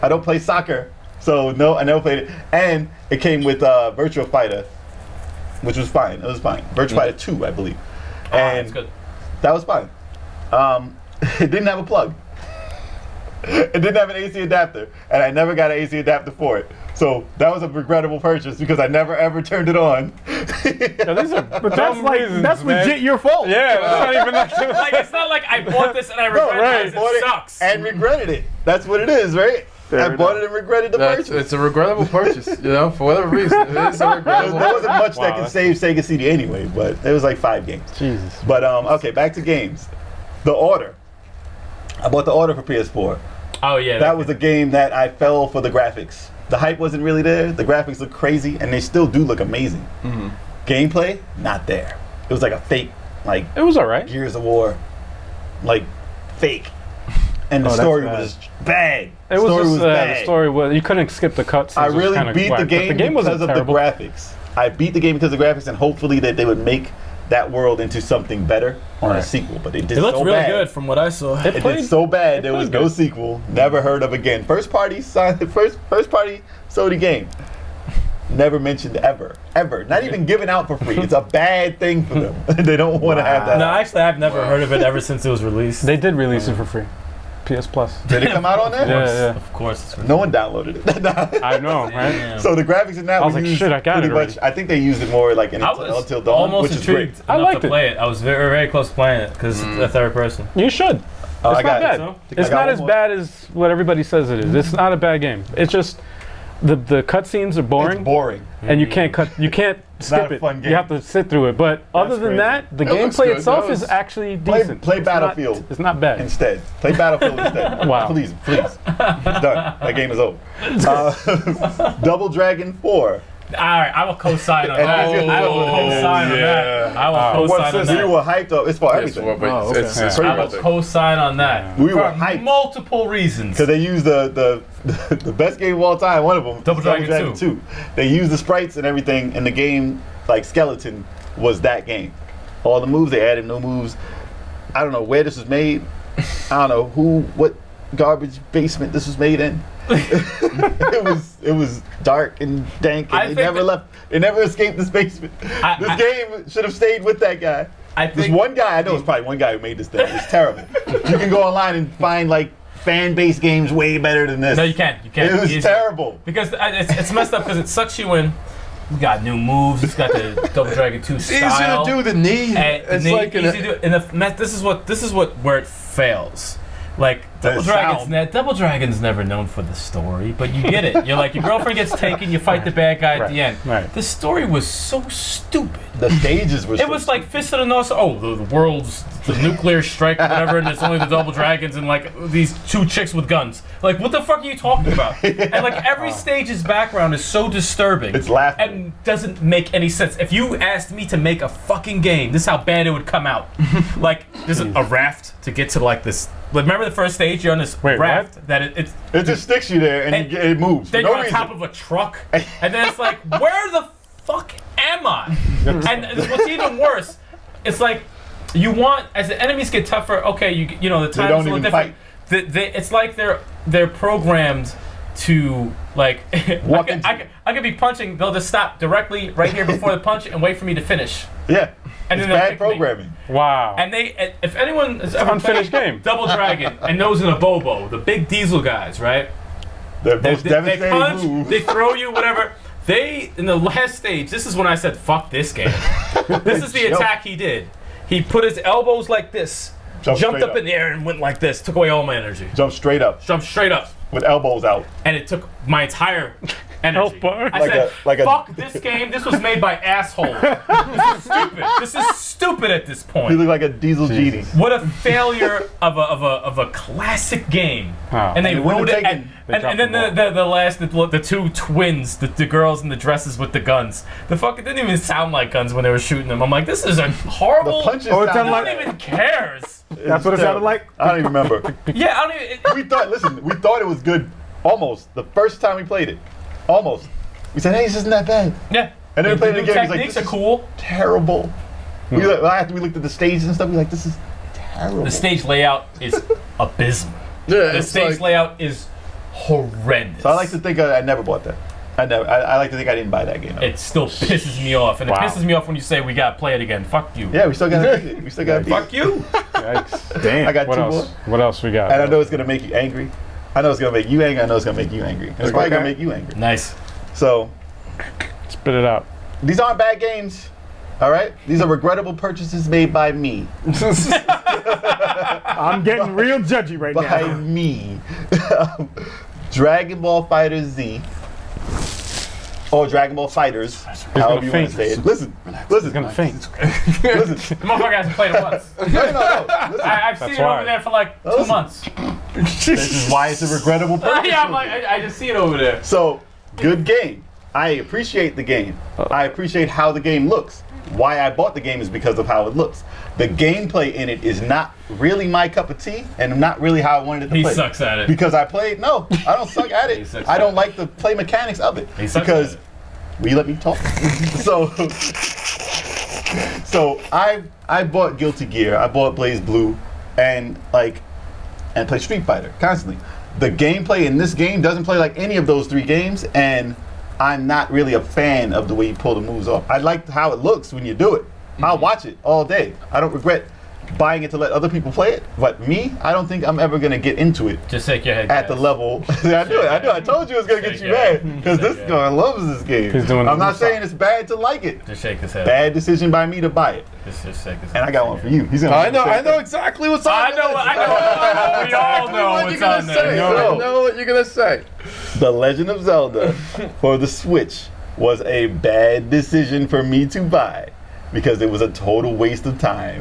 I don't play soccer, so no, I never played it. And it came with Virtua Fighter, which was fine. It was fine. Virtua Fighter 2, I believe. And That's good. that was fine. It didn't have a plug. It didn't have an AC adapter, and I never got an AC adapter for it. So that was a regrettable purchase because I never ever turned it on. Yeah, these are But that's dumb like reasons, that's man. legit your fault. Yeah, that's not even that. Like, it's not like I bought this and I regret right. it because it sucks. and regretted it. That's what it is, right? I Fair bought enough. it and regretted the purchase. It's a regrettable purchase, you know, for whatever reason. It is a regrettable. There wasn't much Wow, that could that's- save Sega CD anyway, but it was like 5 games. Jesus. But okay, back to games. The Order. I bought The Order for PS4. Oh yeah. That was a game that I fell for the graphics. The hype wasn't really there. The graphics look crazy, and they still do look amazing. Gameplay, not there. It was like a fake, like It was alright. Gears of War, like fake. And the Oh, that's story bad. was bad. It was Story just bad. the story was you couldn't skip the cutscenes. I It was really kinda beat whack, the but game, the game because wasn't of terrible. the graphics. I beat the game because of the graphics and hopefully that they would make that world into something better on a Right. sequel. But they did It looked so really bad. good from what I saw. It did so bad there was played no good. sequel. Never heard of again. First party Sony game. Never mentioned ever. Not even given out for free. It's a bad thing for them. They don't want to have that. No, actually, I've never heard of it ever since it was released. They did release it for free. PS Plus. Did it come out on there? Yeah. Of course, it's No one downloaded it. I know, right? Damn. So the graphics in that I was were like, used shit, I got pretty it much. already. I think they used it more like in I Until was Dawn, almost which is great. intrigued I enough liked to it. play it. I was very, very close to playing it because it's the third person. You should. Oh, It's I got not it. bad. So? It's I got not one as more. bad as what everybody says it is. It's not a bad game. It's just the cutscenes are boring, It's boring. and you can't skip not a it. fun game. You have to sit through it. But other than crazy. that, the That looks gameplay good. itself That is was- actually Play decent. play It's not- Battlefield. It's not bad. Instead, play Battlefield instead. Wow. Please. Done. That game is over. Double Dragon 4. All right, I will co-sign on And that. this is- I will co-sign on that. I will co-sign on We that. were hyped up. It's for PS4, everything. but Oh, okay. it's Yeah. pretty I will much. co-sign on that. We were For hyped. multiple reasons. Because they used the best game of all time, one of them, Double Dragon 2. They used the sprites and everything, and the game, like Skeleton, was that game. All the moves, they added no moves. I don't know where this was made. I don't know what garbage basement this was made in. it was dark and dank, I and they think never that- left. They never escaped this basement. This game should have stayed with that guy. I This think one guy, I know it's probably one guy who made this thing. It's terrible. You can go online and find like fan-based games way better than this. No, you can't. You can't. It was Easy. terrible. Because it's messed up because it sucks you in. You got new moves. It's got the Double Dragon 2 It's style. easy to do the knee. And It's they like easy to do. And this is what where it fails. Like Double sound. Double Dragon's never known for the story, but you get it. You're like your girlfriend gets taken, you fight the bad guy at the end. Right. The story was so stupid. The stages were. It was like Fist of the North. Oh, the world's the nuclear strike, or whatever, and it's only the Double Dragons and like these two chicks with guns. Like, what the fuck are you talking about? And like every stage's background is so disturbing. It's laughable. and doesn't make any sense. If you asked me to make a fucking game, this is how bad it would come out. Like, there's a raft to get to like this. Like, remember the first stage? You're on this Wait, raft that it's. It just sticks you there and, And it moves. Then for you're no on reason. top of a truck, and then it's like, where the fuck am I? And what's even worse, it's like you want as the enemies get tougher. Okay, you know the time's don't a little even different. It's like they're programmed to like Walk I could be punching. They'll just stop directly right here before the punch and wait for me to finish. Yeah. And It's then they'll bad pick me. programming. Wow. And if anyone has ever unfinished played game. Double Dragon and knows in a Bobo, the big diesel guys, right? The most They devastating punch, move. they throw you, whatever. They, in the last stage, this is when I said, fuck this game. This is the Jump. attack he did. He put his elbows like this, Jump jumped straight up in the air and went like this, took away all my energy. Jump straight up Jumped straight up, with elbows out. and it took my entire energy. Health bar. I Like said, a- fuck this game, this was made by assholes. This is stupid. This is stupid at this You point. look like a diesel genie. What a failure of a classic game. Wow. And they And it wouldn't wrote have it. taken- And then the last, the two twins, the girls in the dresses with the guns. The fuck, it didn't even sound like guns when they were shooting them. I'm like, this is a horrible. The punches Oh, it sound sounded no like- one even cares. That's what it sounded like? I don't even remember. Yeah, I don't even. we thought it was good almost the first time we played it. Almost. We said, hey, this isn't that bad. Yeah. And then we played the new game. He's like, techniques this are is cool. terrible. After we looked at the stages and stuff, we were like, this is terrible. The stage layout is abysmal. Yeah, The it's stage like, layout is horrendous. So I like to think I never bought that. I like to think I didn't buy that game. It still pisses me off, and Wow. it pisses me off when you say we gotta play it again. Fuck you. Yeah, we still gotta beat it. We still gotta beat Fuck it. you. Yikes. Damn. I got What 2 else? more. What else we got? And I know it's gonna make you angry. I know it's gonna make you angry. I know it's gonna make you angry. It's probably gonna make you angry. Nice. So Spit it out. these aren't bad games. All right, these are regrettable purchases made by me. I'm getting real judgy right By now. me. Dragon Ball Fighter Z. Or Dragon Ball Fighters. However you want to say it. Listen. He's gonna faint. Listen. The motherfucker hasn't played it once. No. Listen. I've seen That's it why. over there for like 2 Listen. months. This is why it's a regrettable purchase. Yeah, I'm like, I just see it over there. So, good game. I appreciate the game. I appreciate how the game looks. Why I bought the game is because of how it looks. The gameplay in it is not really my cup of tea and not really how I wanted it to He play. sucks at it. Because I played, no, I don't suck at He it. sucks I at don't it. like the play mechanics of it. He sucks Because, at will you let me talk? So I bought Guilty Gear, I bought Blaze Blue, and play Street Fighter constantly. The gameplay in this game doesn't play like any of those 3 games, and I'm not really a fan of the way you pull the moves off. I like how it looks when you do it. I'll watch it all day. I don't regret buying it to let other people play it, but me, I don't think I'm ever gonna get into it Just shake your head. at the guys. level. I do it. I told you it was gonna get you mad because this guy loves this game. He's doing I'm the not move saying it's bad to like it. Just shake his head. Bad decision by me to buy it. Just shake his head. And I got one for you. He's gonna. I know exactly what's on I know. We all know what what's you're on gonna there. say. No. I know what you're gonna say. The Legend of Zelda for the Switch was a bad decision for me to buy because it was a total waste of time.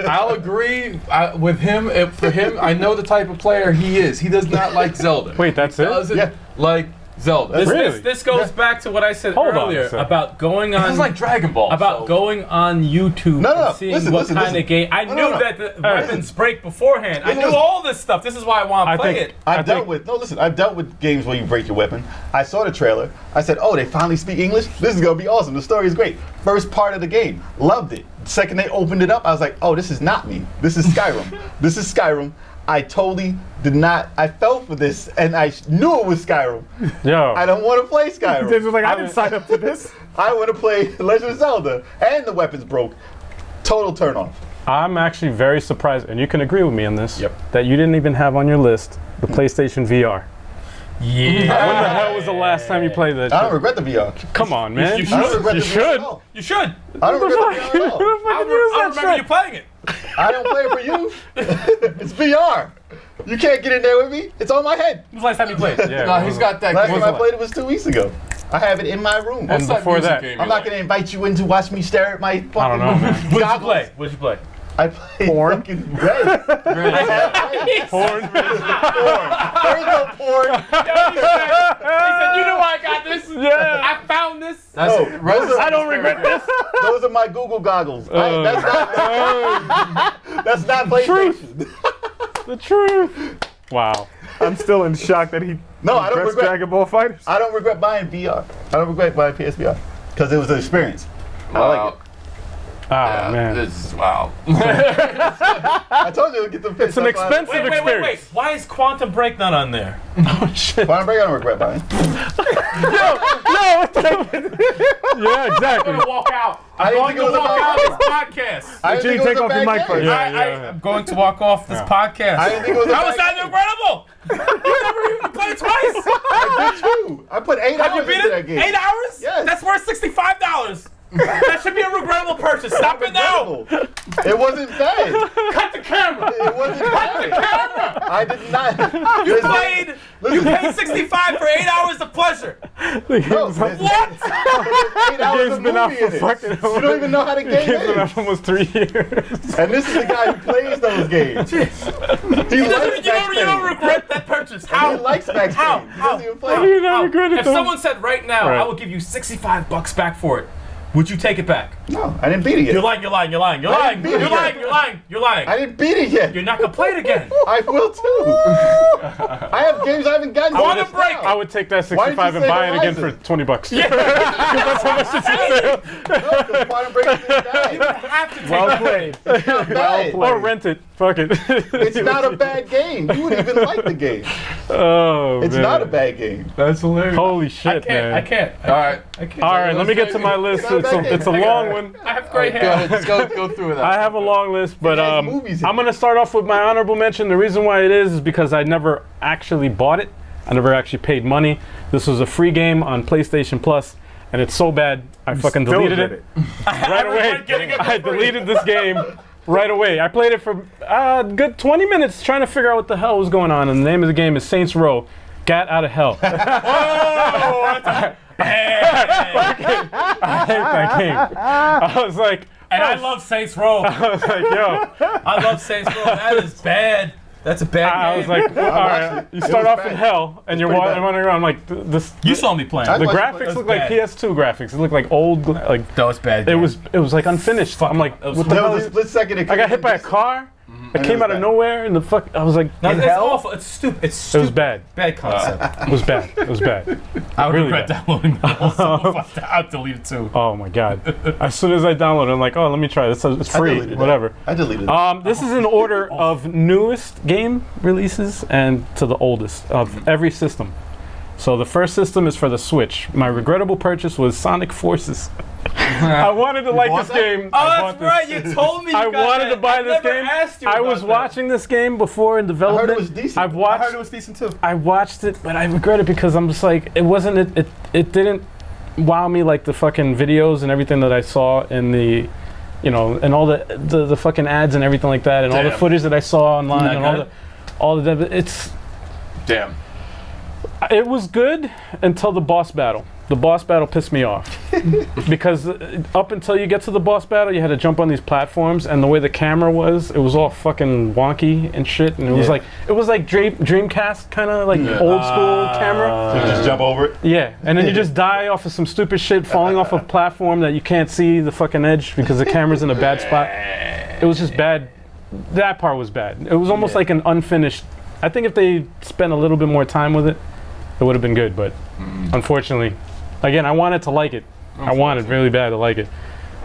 I'll agree with him. For him, I know the type of player he is. He does not like Zelda. Wait, that's He it? doesn't Yeah. like Zelda. This, Really? this goes back to what I said Hold on earlier a second. about going on. It's like Dragon Ball. about so. going on YouTube No, and seeing listen, what listen, kind listen. of game. I No, knew no. that the weapons break beforehand. I knew Listen. all this stuff. This is why I want to I play think- it. I've dealt with games where you break your weapon. I saw the trailer. I said, oh, they finally speak English? This is going to be awesome. The story is great. First part of the game, loved it. Second they opened it up, I was like, oh, this is not me. This is Skyrim. This is Skyrim. I totally did not, I fell for this and I knew it was Skyrim. Yo. I don't want to play This Skyrim. was like, I didn't sign up for this. I want to play Legend of Zelda. And the weapons broke. Total turn off. I'm actually very surprised, and you can agree with me on this, Yep. that you didn't even have on your list the PlayStation VR. Yeah. When the hell was the last time you played that I don't shit? regret the VR. Come on, man. you I don't regret You the VR should. at all. You should. I don't regret the VR at all. I remember you playing it. I don't play it for you. It's VR. You can't get in there with me. It's on my head. When was the last time you played? Yeah, No, he's got that. Last game. time I played it was 2 weeks ago. I have it in my room. What's And that before music that- game I'm you not like? going to invite you in to watch me stare at my fucking I don't know, man. What did you goggles. play? What did you play? I played Porn? fucking Red. Porn. There's no porn. He said, "You know why I got this? Yeah. I found this." That's No, it. Red is- I don't regret this. Those are my Google goggles. That's not PlayStation. The truth. Wow. I'm still in shock that he No, I don't regrets regret. Dragon Ball Fighters. I don't regret buying VR. I don't regret buying PSVR because it was an experience. I like it. Oh, man. This is wow. I told you to get the fix. It's an expensive Wait. experience. Why is Quantum Break not on there? Quantum Break, I don't regret buying. Yeah, exactly. I'm gonna walk out. I I'm didn't going think to it was a walk bad out game. this podcast. I Make didn't sure you think it take was a off your bad mic game. first. Yeah. I'm going to walk off this podcast. I didn't think it was a How was bad that game. regrettable? You never even played it twice. I did too. I put 8 Have you hours beat into it? that game. 8 hours? Yes. That's worth $65. That should be a regrettable purchase. Stop it now. It wasn't bad. Cut the camera. It wasn't bad. I did not. You played. You paid $65 for 8 hours of pleasure. No, What? 8 hours game's of been out movie for in it. fucking- You don't even know how the game It's been is. out almost 3 years. And this is the guy who plays those games. He likes You Max don't Payne. regret that purchase. He How? likes Max How? Payne. He How? doesn't even play. You not regret it, If though. someone said right now, Right. I will give you $65 back for it, would you take it back? No, I didn't beat it yet. You're lying. You're lying. You're lying. You're I lying. didn't beat You're it lying. yet. You're lying. You're lying. I didn't beat it yet. You're not gonna play it again. I will too. I have games I haven't gotten. Quantum to Break. I would take that Why did 65 you and say buy it again Horizon? for $20. Yeah. That's how much it's on sale. No, because Quantum Break is You bad. have to take Well it. played. It's not bad. Or rent it. Fuck it. It's not a bad game. You would even like the game. Oh, It's man. not a bad game. That's hilarious. Holy I shit, can't. man. I can't. All right. I can't. All right, let me get to my list. It's not a bad game. It's a I long got one. I have gray Go hair. ahead. Let's go through that. I have a long list, but It has movies in I'm it. going to start off with my honorable mention. The reason why it is because I never actually bought it. I never actually paid money. This was a free game on PlayStation Plus, and it's so bad, I fucking Still deleted did it right away. regret getting it for I free. deleted this game right away. I played it for a good 20 minutes trying to figure out what the hell was going on, and the name of the game is Saints Row, Gat Out of Hell. I hate that game. I was like, And I love Saints Row. I was like, yo. I love Saints Row. That is bad. That's a bad game. I was like, all right, you start was off bad. in hell, and you're pretty running bad. around like this. you saw me playing. The watched it, graphics it look was like bad. PS2 graphics. It looked like old, like That was bad. it was like unfinished. I'm like, It was what the There hell? was a split second. I got hit by a car. It And it came was out of bad. nowhere, and the fuck, I was like, No, it it's awful. It's stupid. It's stupid. was bad. Bad concept. It was bad. It was bad. I would really regret bad. downloading that also. I'll delete it too. Oh my god! As soon as I downloaded, it, I'm like, oh, let me try this. It's free, deleted it. whatever. I deleted it. This is in order of newest game releases and to the oldest of every system. So the first system is for the Switch. My regrettable purchase was Sonic Forces. I wanted to like bought this that? game. Oh, I that's bought right. this. You told me. You I got wanted that. to buy I this never game. Asked you I about was that. watching this game before in I development. heard it was decent. I've I watched. heard it was decent too. I watched it, but I regret it because I'm just like, it wasn't. It didn't wow me like the fucking videos and everything that I saw in the, you know, and all the fucking ads and everything like that, and all the Damn. footage that I saw online, Not and good? all the it's. Damn. It was good until the boss battle. The boss battle pissed me off because up until you get to the boss battle, you had to jump on these platforms, and the way the camera was, it was all fucking wonky and shit. And it was like Dreamcast kind of like old school camera. So just jump over it. Yeah, and then you just die off of some stupid shit, falling off a platform that you can't see the fucking edge because the camera's in a bad spot. It was just bad. That part was bad. It was almost like an unfinished. I think if they spent a little bit more time with it, it would have been good. But unfortunately, again, I wanted to like it. I wanted really bad to like it.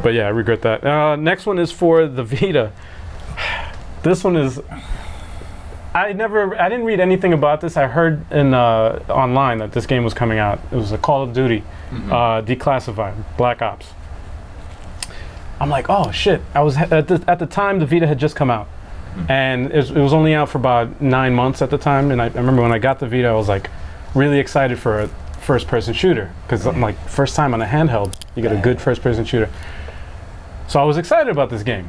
But yeah, I regret that. Next one is for the Vita. This one is. I didn't read anything about this. I heard in online that this game was coming out. It was a Call of Duty, declassified, Black Ops. I'm like, oh shit! I was at the time the Vita had just come out, and it was only out for about 9 months at the time. And I remember when I got the Vita, I was like, really excited for a first-person shooter because I'm like, first time on a handheld, you get a good first-person shooter. So I was excited about this game.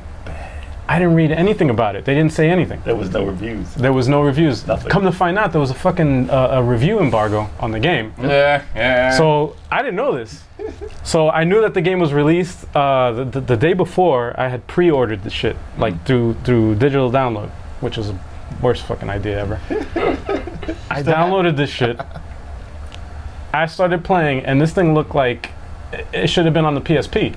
I didn't read anything about it. They didn't say anything. There was no reviews. There was no reviews. Nothing. Come to find out, there was a fucking a review embargo on the game. Yeah. So I didn't know this. So I knew that the game was released the day before. I had pre-ordered the shit like through digital download, which was the worst fucking idea ever. I downloaded this shit. I started playing, and this thing looked like it should have been on the PSP.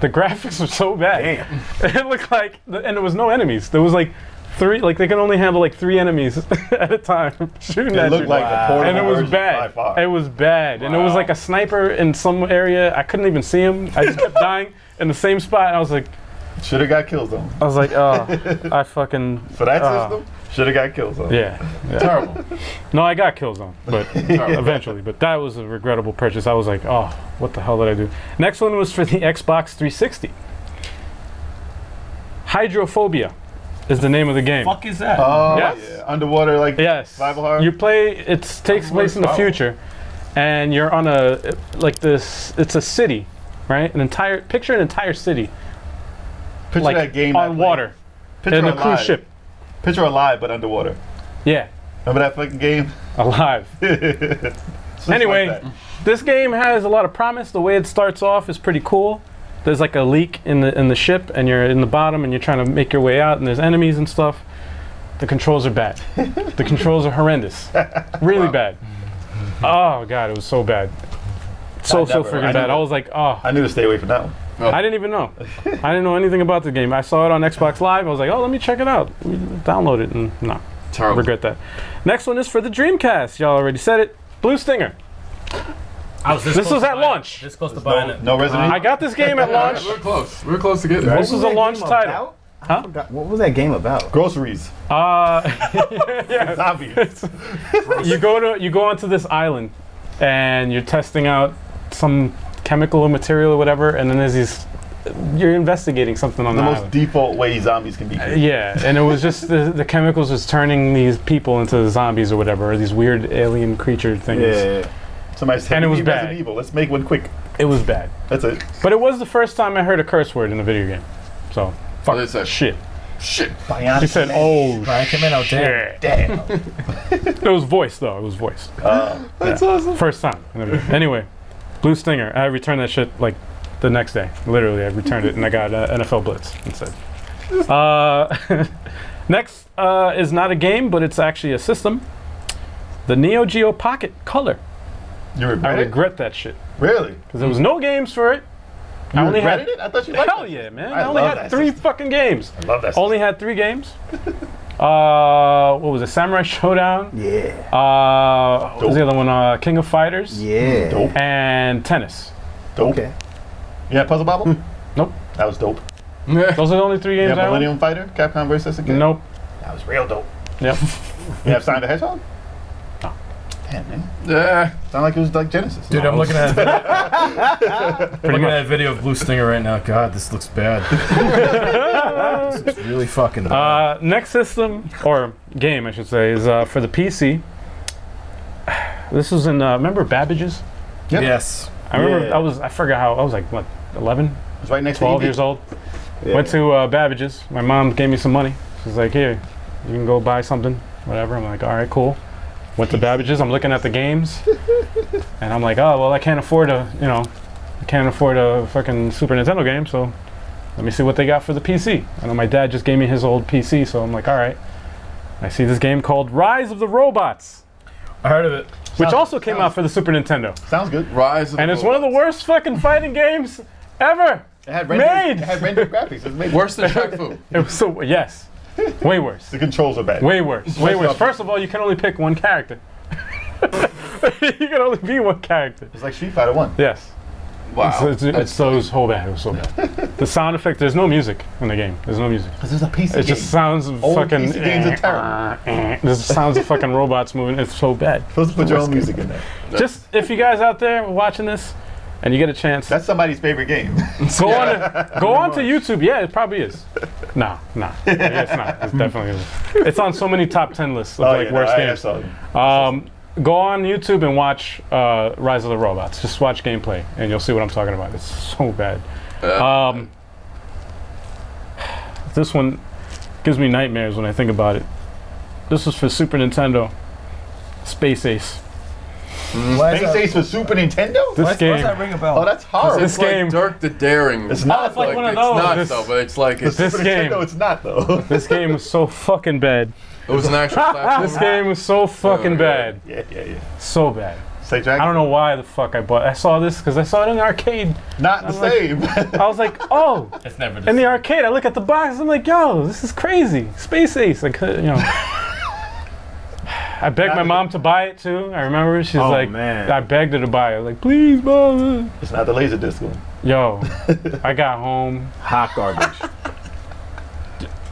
The graphics were so bad. Damn. It looked like, and there was no enemies. There was like 3, like they can only handle like 3 enemies at a time shooting It at looked you. like a portable And it was version bad. by far. It was bad. And it was like a sniper in some area. I couldn't even see him. I just kept dying in the same spot. And I was like, Should have got kills though. oh, I fucking. For that system, should have got kills though. Yeah. Terrible. No, I got Killzone, but eventually. But that was a regrettable purchase. I was like, oh, what the hell did I do? Next one was for the Xbox 360. Hydrophobia is the name of the game. Fuck is that? Oh Yes. yeah, underwater like Yes. survival horror. You play. It takes place in the future, and you're on a like this. It's a city, right? An entire city, Picture like that game I on played. water Picture in a Alive. cruise ship. Picture Alive but underwater. Yeah, Remember that fucking game? alive. Just Anyway, like that. this game has a lot of promise. The way it starts off is pretty cool. There's like a leak in the ship, and you're in the bottom, and you're trying to make your way out, and there's enemies and stuff. The controls are bad. The controls are horrendous. Really bad. Oh god, it was so bad. So never- freaking I bad. never- I was like, oh. I knew to stay away from that one. I didn't even know. I didn't know anything about the game. I saw it on Xbox Live. I was like, oh, let me check it out. We download it, and no. Terrible. Regret that. Next one is for the Dreamcast. Y'all already said it. Blue Stinger. This was at launch. This close to buying it. No Resident I Evil. this game at launch. We're close. We're close to getting it. This was a launch title. Huh? What was that game about? Groceries. Yeah. Zombies. You go onto this island, and you're testing out some chemical or material or whatever, and then there's these. You're investigating something on The the most island. default way zombies can be. Yeah, and it was just the chemicals was turning these people into zombies or whatever, or these weird alien creature things. Yeah. Somebody said, And it was bad. Resident Evil. Let's make one quick. It was bad. That's it. But it was the first time I heard a curse word in a video game. So, Fuck it said. shit. Shit. He said, oh, Brian came in out there. shit. Damn. It was voiced, though. It was voiced. That's awesome. First time. Anyway, Blue Stinger. I returned that shit like the next day. Literally, I returned it and I got NFL Blitz instead. Next is not a game, but it's actually a system. The Neo Geo Pocket Color. You I regret it? regret that shit Really? because there was no games for it. You I only regretted had it? I thought you liked hell it. yeah, man. I I only love had that 3 system. fucking games. I love that. Only had 3 games. What was it? Samurai Showdown. Yeah. What was the other one? King of Fighters. Yeah. Dope. And tennis. Dope. Okay. You had Puzzle Bobble? Nope. That was dope. Those are the only 3 You games have I own. Millennium Fighter? Capcom vs. SNK? Nope. That was real dope. Yep. You have Sonic the Hedgehog? No. Damn, man. Yeah. Sound like it was like Genesis. Dude, I'm looking at a video of Blue Stinger right now. God, this looks bad. This looks really fucking bad. Next system, or game I should say, is for the PC. This was in, remember Babbage's? Yep. Yes. I remember, Yeah. I forgot how, I was like, what, 11, It's right next 12 to years old? Yeah. Went to Babbage's. My mom gave me some money. She's like, here, you can go buy something, whatever. I'm like, all right, cool. Went to Babbage's. I'm looking at the games, and I'm like, oh well, I can't afford a fucking Super Nintendo game, so let me see what they got for the PC. I know my dad just gave me his old PC, so I'm like, all right. I see this game called Rise of the Robots, I heard of it. which also came out for the Super Nintendo, Sounds good. Rise of and the it's one of the worst fucking fighting games ever. It had rendered, Made. It had rendered graphics. It was made. Worse than Shaq Fu. It was so yes, way worse. The controls are bad. Way worse. Way worse. First of all, you can only pick one character. You can only be one character. It's like Street Fighter 1. Yes. Wow. It's so bad. It was so bad. The sound effect. There's no music in the game. There's no music. Because there's a PC It just sounds of Old fucking. PC games are terrible. There's sounds of fucking robots moving. It's so bad. Supposed to put your own music in there. Just if you guys out there watching this, and you get a chance, That's somebody's favorite game. go on to YouTube. Yeah, it probably is. Nah. It's not. It's definitely isn't. It's on so many top 10 lists of like worst games. Go on YouTube and watch Rise of the Robots. Just watch gameplay, and you'll see what I'm talking about. It's so bad. This one gives me nightmares when I think about it. This was for Super Nintendo. Space Ace. Space Ace for Super Nintendo? This Why does game. that ring a bell? Oh, that's horrible. This It's like game- Dirk the Daring. It's not it's like like one of It's those. not This- though, but it's like it's, This Super game. Nintendo, it's not though. This game was so fucking bad. it was an actual platform. This game was so fucking yeah. bad. yeah. So bad. Say Dragon. I don't know why the fuck I bought. I saw this because I saw it in the arcade. Not the same. I was like, oh. It's never In the arcade, I look at the box. I'm like, yo, this is crazy. Space Ace. Like, you know. I begged my mom to buy it too. I remember she's Oh, like, man. I begged her to buy it. Like, please, mom. It's not the Laserdisc one. Yo, I got home. Hot garbage.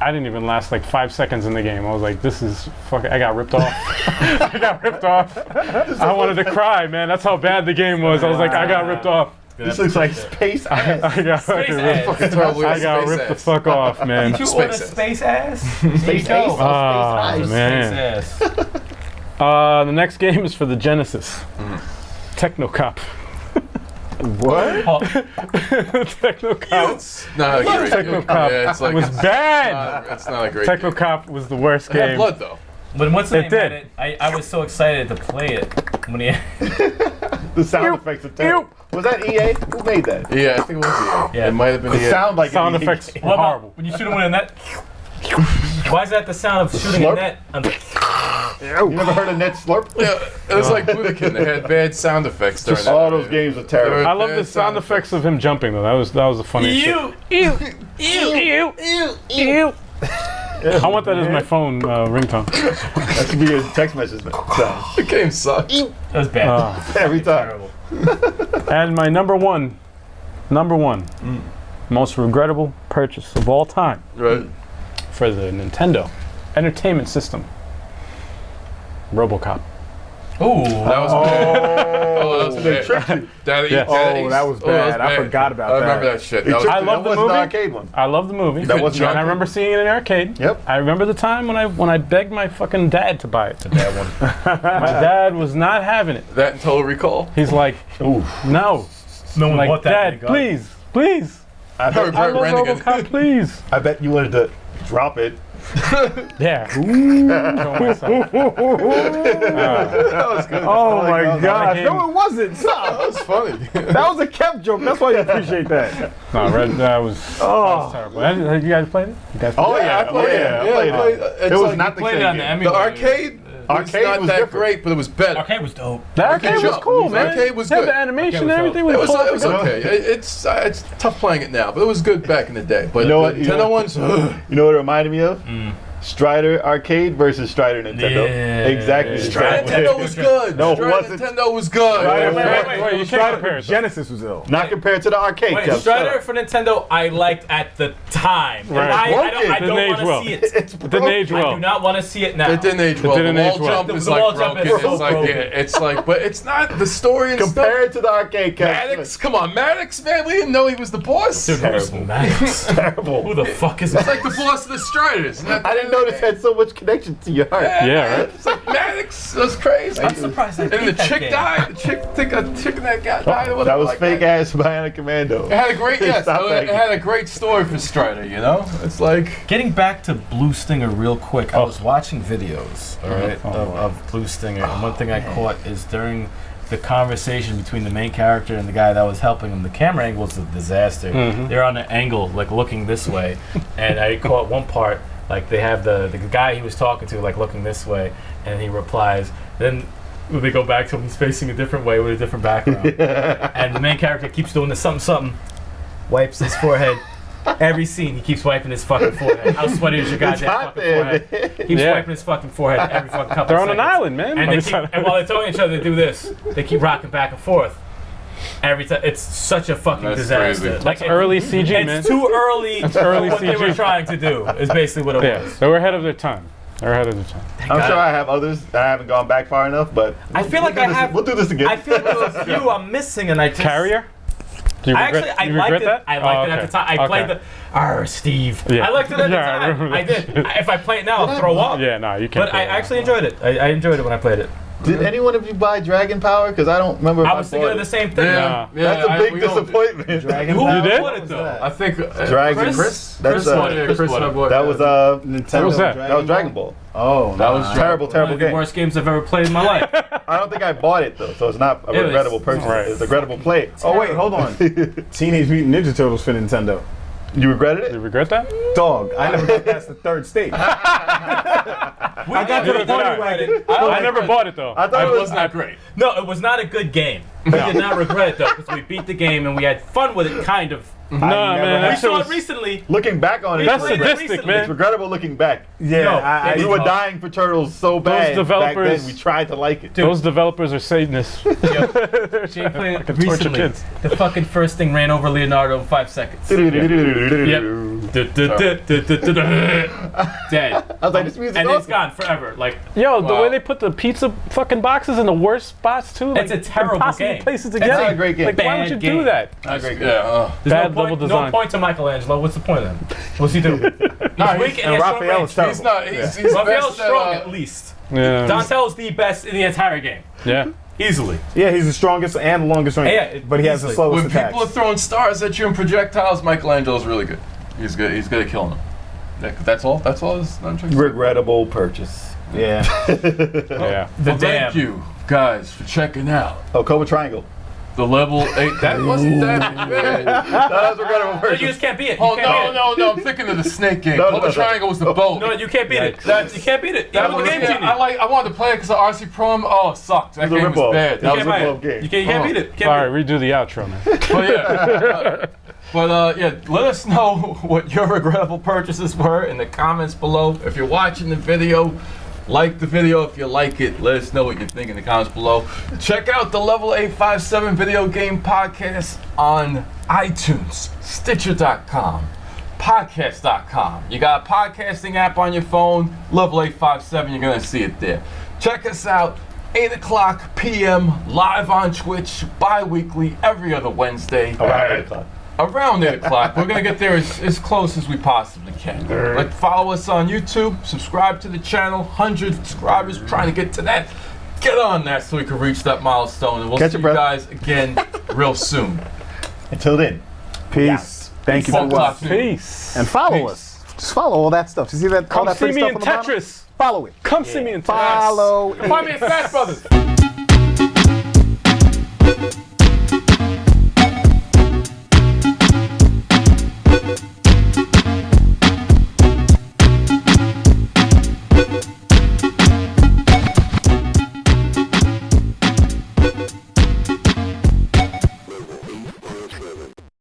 I didn't even last like 5 seconds in the game. I was like, this is fucking. I got ripped off. I got ripped off. I wanted to cry, man. That's how bad the game was. I was like, I got ripped off. This looks like space ass. I got fucking ripped. Fucking terrible. I got Space ripped the ass. fuck off, man. Did you Space order ass. Space Ass? Space There you Ace. go. Oh, Space man. Space Ass. The next game is for the Genesis. Techno Cop. What? Techno Cop. It's not a great Techno game. Cop Yeah, it's like was it's bad. It's not a great Techno game. Cop was the worst It had game. blood though. When what's the It name did. had it, I was so excited to play it when he. The sound Ew. effects are terrible. Was that EA? Who made that? Yeah, I think it was. Yeah. It might have been. It sound like Sound an EA. effects What were about horrible. when you shoot him with a net? Why is that the sound of shooting slurp? a net? You never heard of Net Slurp? Yeah, it was like Budokan. They had bad sound effects during that. All those games are terrible. I love the sound effects of him jumping though. That was the funniest shit. Ew. I want that as my phone ringtone. That should be your text message sound. The game sucked. That was bad. Every time. Terrible. And my number one, most regrettable purchase of all time Right. for the Nintendo Entertainment System, RoboCop. Ooh. That was bad. Oh, that was bad. Yes. That was bad. I forgot about I that. remember that shit. That was I love the wasn't movie. arcade one. I love the movie. That wasn't and I arcade. remember seeing it in the arcade. Yep. I remember the time when I begged my fucking dad to buy it. That one. My dad was not having it. that and Total Recall. He's like, no. No one Like, bought that Dad, thing, God. please. I bet, I love Renegade. RoboCop, please. I bet you wanted to drop it. Yeah. That was good. Oh my gosh. game. No, it wasn't. Stop. That was funny. That was a kept joke. That's why you appreciate that. No, that was terrible. Have you guys played it? You guys Oh played it? yeah, I played it. I played it. It was not the Played it same on the game. emulator. The arcade was Arcade not was that different. great, but it was better. Arcade was dope. The arcade was jump. cool, The man. arcade was Had good. the animation and Arcade everything was was It was cool. okay. It's tough playing it now, but it was good back in the day. But You know the what- you Nintendo know- ones, You know what it reminded me of? Strider Arcade versus Strider Nintendo. Yeah. Exactly. the Strider same way. Nintendo was good. No, it Strider wasn't. Nintendo was good. Wait, you can't compare it. Genesis was ill. Not compared to the arcade. Wait, Kev, Strider shut up. for Nintendo, I liked at the time. Right. And I Didn't don't age want to well. see it. It's It didn't age I well. do not want to see it now. It didn't age well. didn't The age wall well. jump The is wall like jump broken. is so It's like broken. it's like, but it's not the story and stuff. compared to the arcade. Kev, Maddox, come on, Maddox, man, we didn't know he was the boss. Dude, who's Maddox? terrible. Who the fuck is It's like the boss of the Striders. I didn't know this had so much connection to your heart. Yeah, right? It's like Maddox. That's crazy. I'm surprised I And the beat that chick game. died. The chick that guy died. Or whatever That was like fake that. ass Bionic Commando. It had a great Stop it that. had a great story for Strider. You know, it's like Getting back to Blue Stinger real quick, I was watching videos, all right, of Blue Stinger, and one thing I caught is during the conversation between the main character and the guy that was helping him, the camera angle was a disaster. They're on an angle, like looking this way, and I caught one part, like they have the guy he was talking to, like looking this way, and he replies, then when they go back to him, he's facing a different way with a different background, and the main character keeps doing this something, wipes his forehead. Every scene, he keeps wiping his fucking forehead. How sweaty is your goddamn hot fucking there, forehead? Keeps Yeah. wiping his fucking forehead every fucking couple They're of on an seconds. island, man. And, they keep, and while they're telling each other to do this, they keep rocking back and forth. Every time, it's such a fucking That's disaster. crazy. Like Early CG, man. it's too early. That's early for what they were CG. trying to do. Is basically what it Yeah, was. they were ahead of their time. I'm sure I have others that I haven't gone back far enough, but I feel like I have. We'll do this again. I feel like there's a few I'm missing, and I just Carrier? Do you I regret, actually, I you liked regret it. that? I liked Oh, it at okay. the time. I played Okay. Steve. Yeah. I liked it at the Yeah, I time. remember I that did. If I play it now, I'll throw up. Yeah, no, you can't. But play I that. actually enjoyed it. I enjoyed it when I played it. Did any one of you buy Dragon Power? Because I don't remember if I was thinking of the same thing. yeah, That's a big we don't- disappointment. Dragon Who Ball? You did? bought it though? I think Dragon. Chris. That's Chris bought it. Chris bought it. bought it. that was Nintendo. What was that? that was Dragon Ball. Oh, That was Terrible, One terrible of the game. worst games I've ever played in my life. I don't think I bought it though, so it's not a It was- regrettable purchase. Right. It's a regrettable play. Oh wait, hold on. Teenage Mutant Ninja Turtles for Nintendo. You regretted You it? regret that? Dog, I never got past the third stage. I got to the point where I never bought it though. I thought It it was was. not great. No, it was not a good game. We did not regret it though, because we beat the game and we had fun with it, kind of. No, man, We that shit saw it was. recently. Looking back on it, That's played it sadistic, recently. it's man. regrettable looking back. Yeah, No, I, We it were was- dying for turtles so bad developers- back then. We tried to like it. Those developers are Satanists. Jay played it torture recently. kids. The fucking first thing ran over Leonardo in 5 seconds. Dead. I was like, this music And it's awesome. gone forever. Like, Yo, the Wow. way they put the pizza fucking boxes in the worst spots too. Like, It's a terrible impossible game. places to It's get not a it. great game. Like, why Bad would you game. do that? Not a great game. Yeah. there's Bad no level point, no design. point to Michelangelo. What's the point then? What's he doing? No, He's weak he's, and Raphael is terrible. he's not. He's Raphael's best at, strong at least. Yeah. Donatel's the best in the entire game. Yeah. Easily. yeah, he's the strongest and longest range, Yeah, but he has the easily. slowest When attacks. people are throwing stars at you and projectiles, Michelangelo's really good. He's good. He's good at killing them. That's all. That's all. Regrettable purchase. Yeah. Yeah. The Well, damn. thank you guys for checking out Oh, Cobra Triangle. The level 8. That wasn't that bad. That's regrettable You purchase. just can't beat it. You Oh can't beat it. no! I'm thinking of the snake game. No, Double no. triangle was the boat. No, you can't beat it. You can't beat it. That Even was, with the game yeah, genie. I wanted to play it because of RC Prom. Oh, it sucked. That It was a game was rip-off. bad. It That was was a a rip-off game. You can't beat it. You can't All right, beat it. redo the outro, man. But yeah. But yeah, let us know what your regrettable purchases were in the comments below. If you're watching the video, like the video. If you like it, let us know what you think in the comments below. Check out the Level 857 Video Game Podcast on iTunes, Stitcher.com, Podcast.com. You got a podcasting app on your phone, Level 857, you're going to see it there. Check us out, 8 o'clock p.m. live on Twitch, bi-weekly, every other Wednesday. Around 8 o'clock. Around 8 o'clock. We're going to get there as close as we possibly can. Like, follow us on YouTube, subscribe to the channel, 100 subscribers, trying to get to that. Get on that so we can reach that milestone. And we'll Catch see it, you brother. guys again real soon. Until then. Peace. Thank you for Fun watching. talk. Peace. And follow Peace. us. Just follow all that stuff. You see that? all Come that see free me stuff in on the bottom? Tetris. Follow it. Come see me in Tetris. Follow. Find me at Fast Brothers.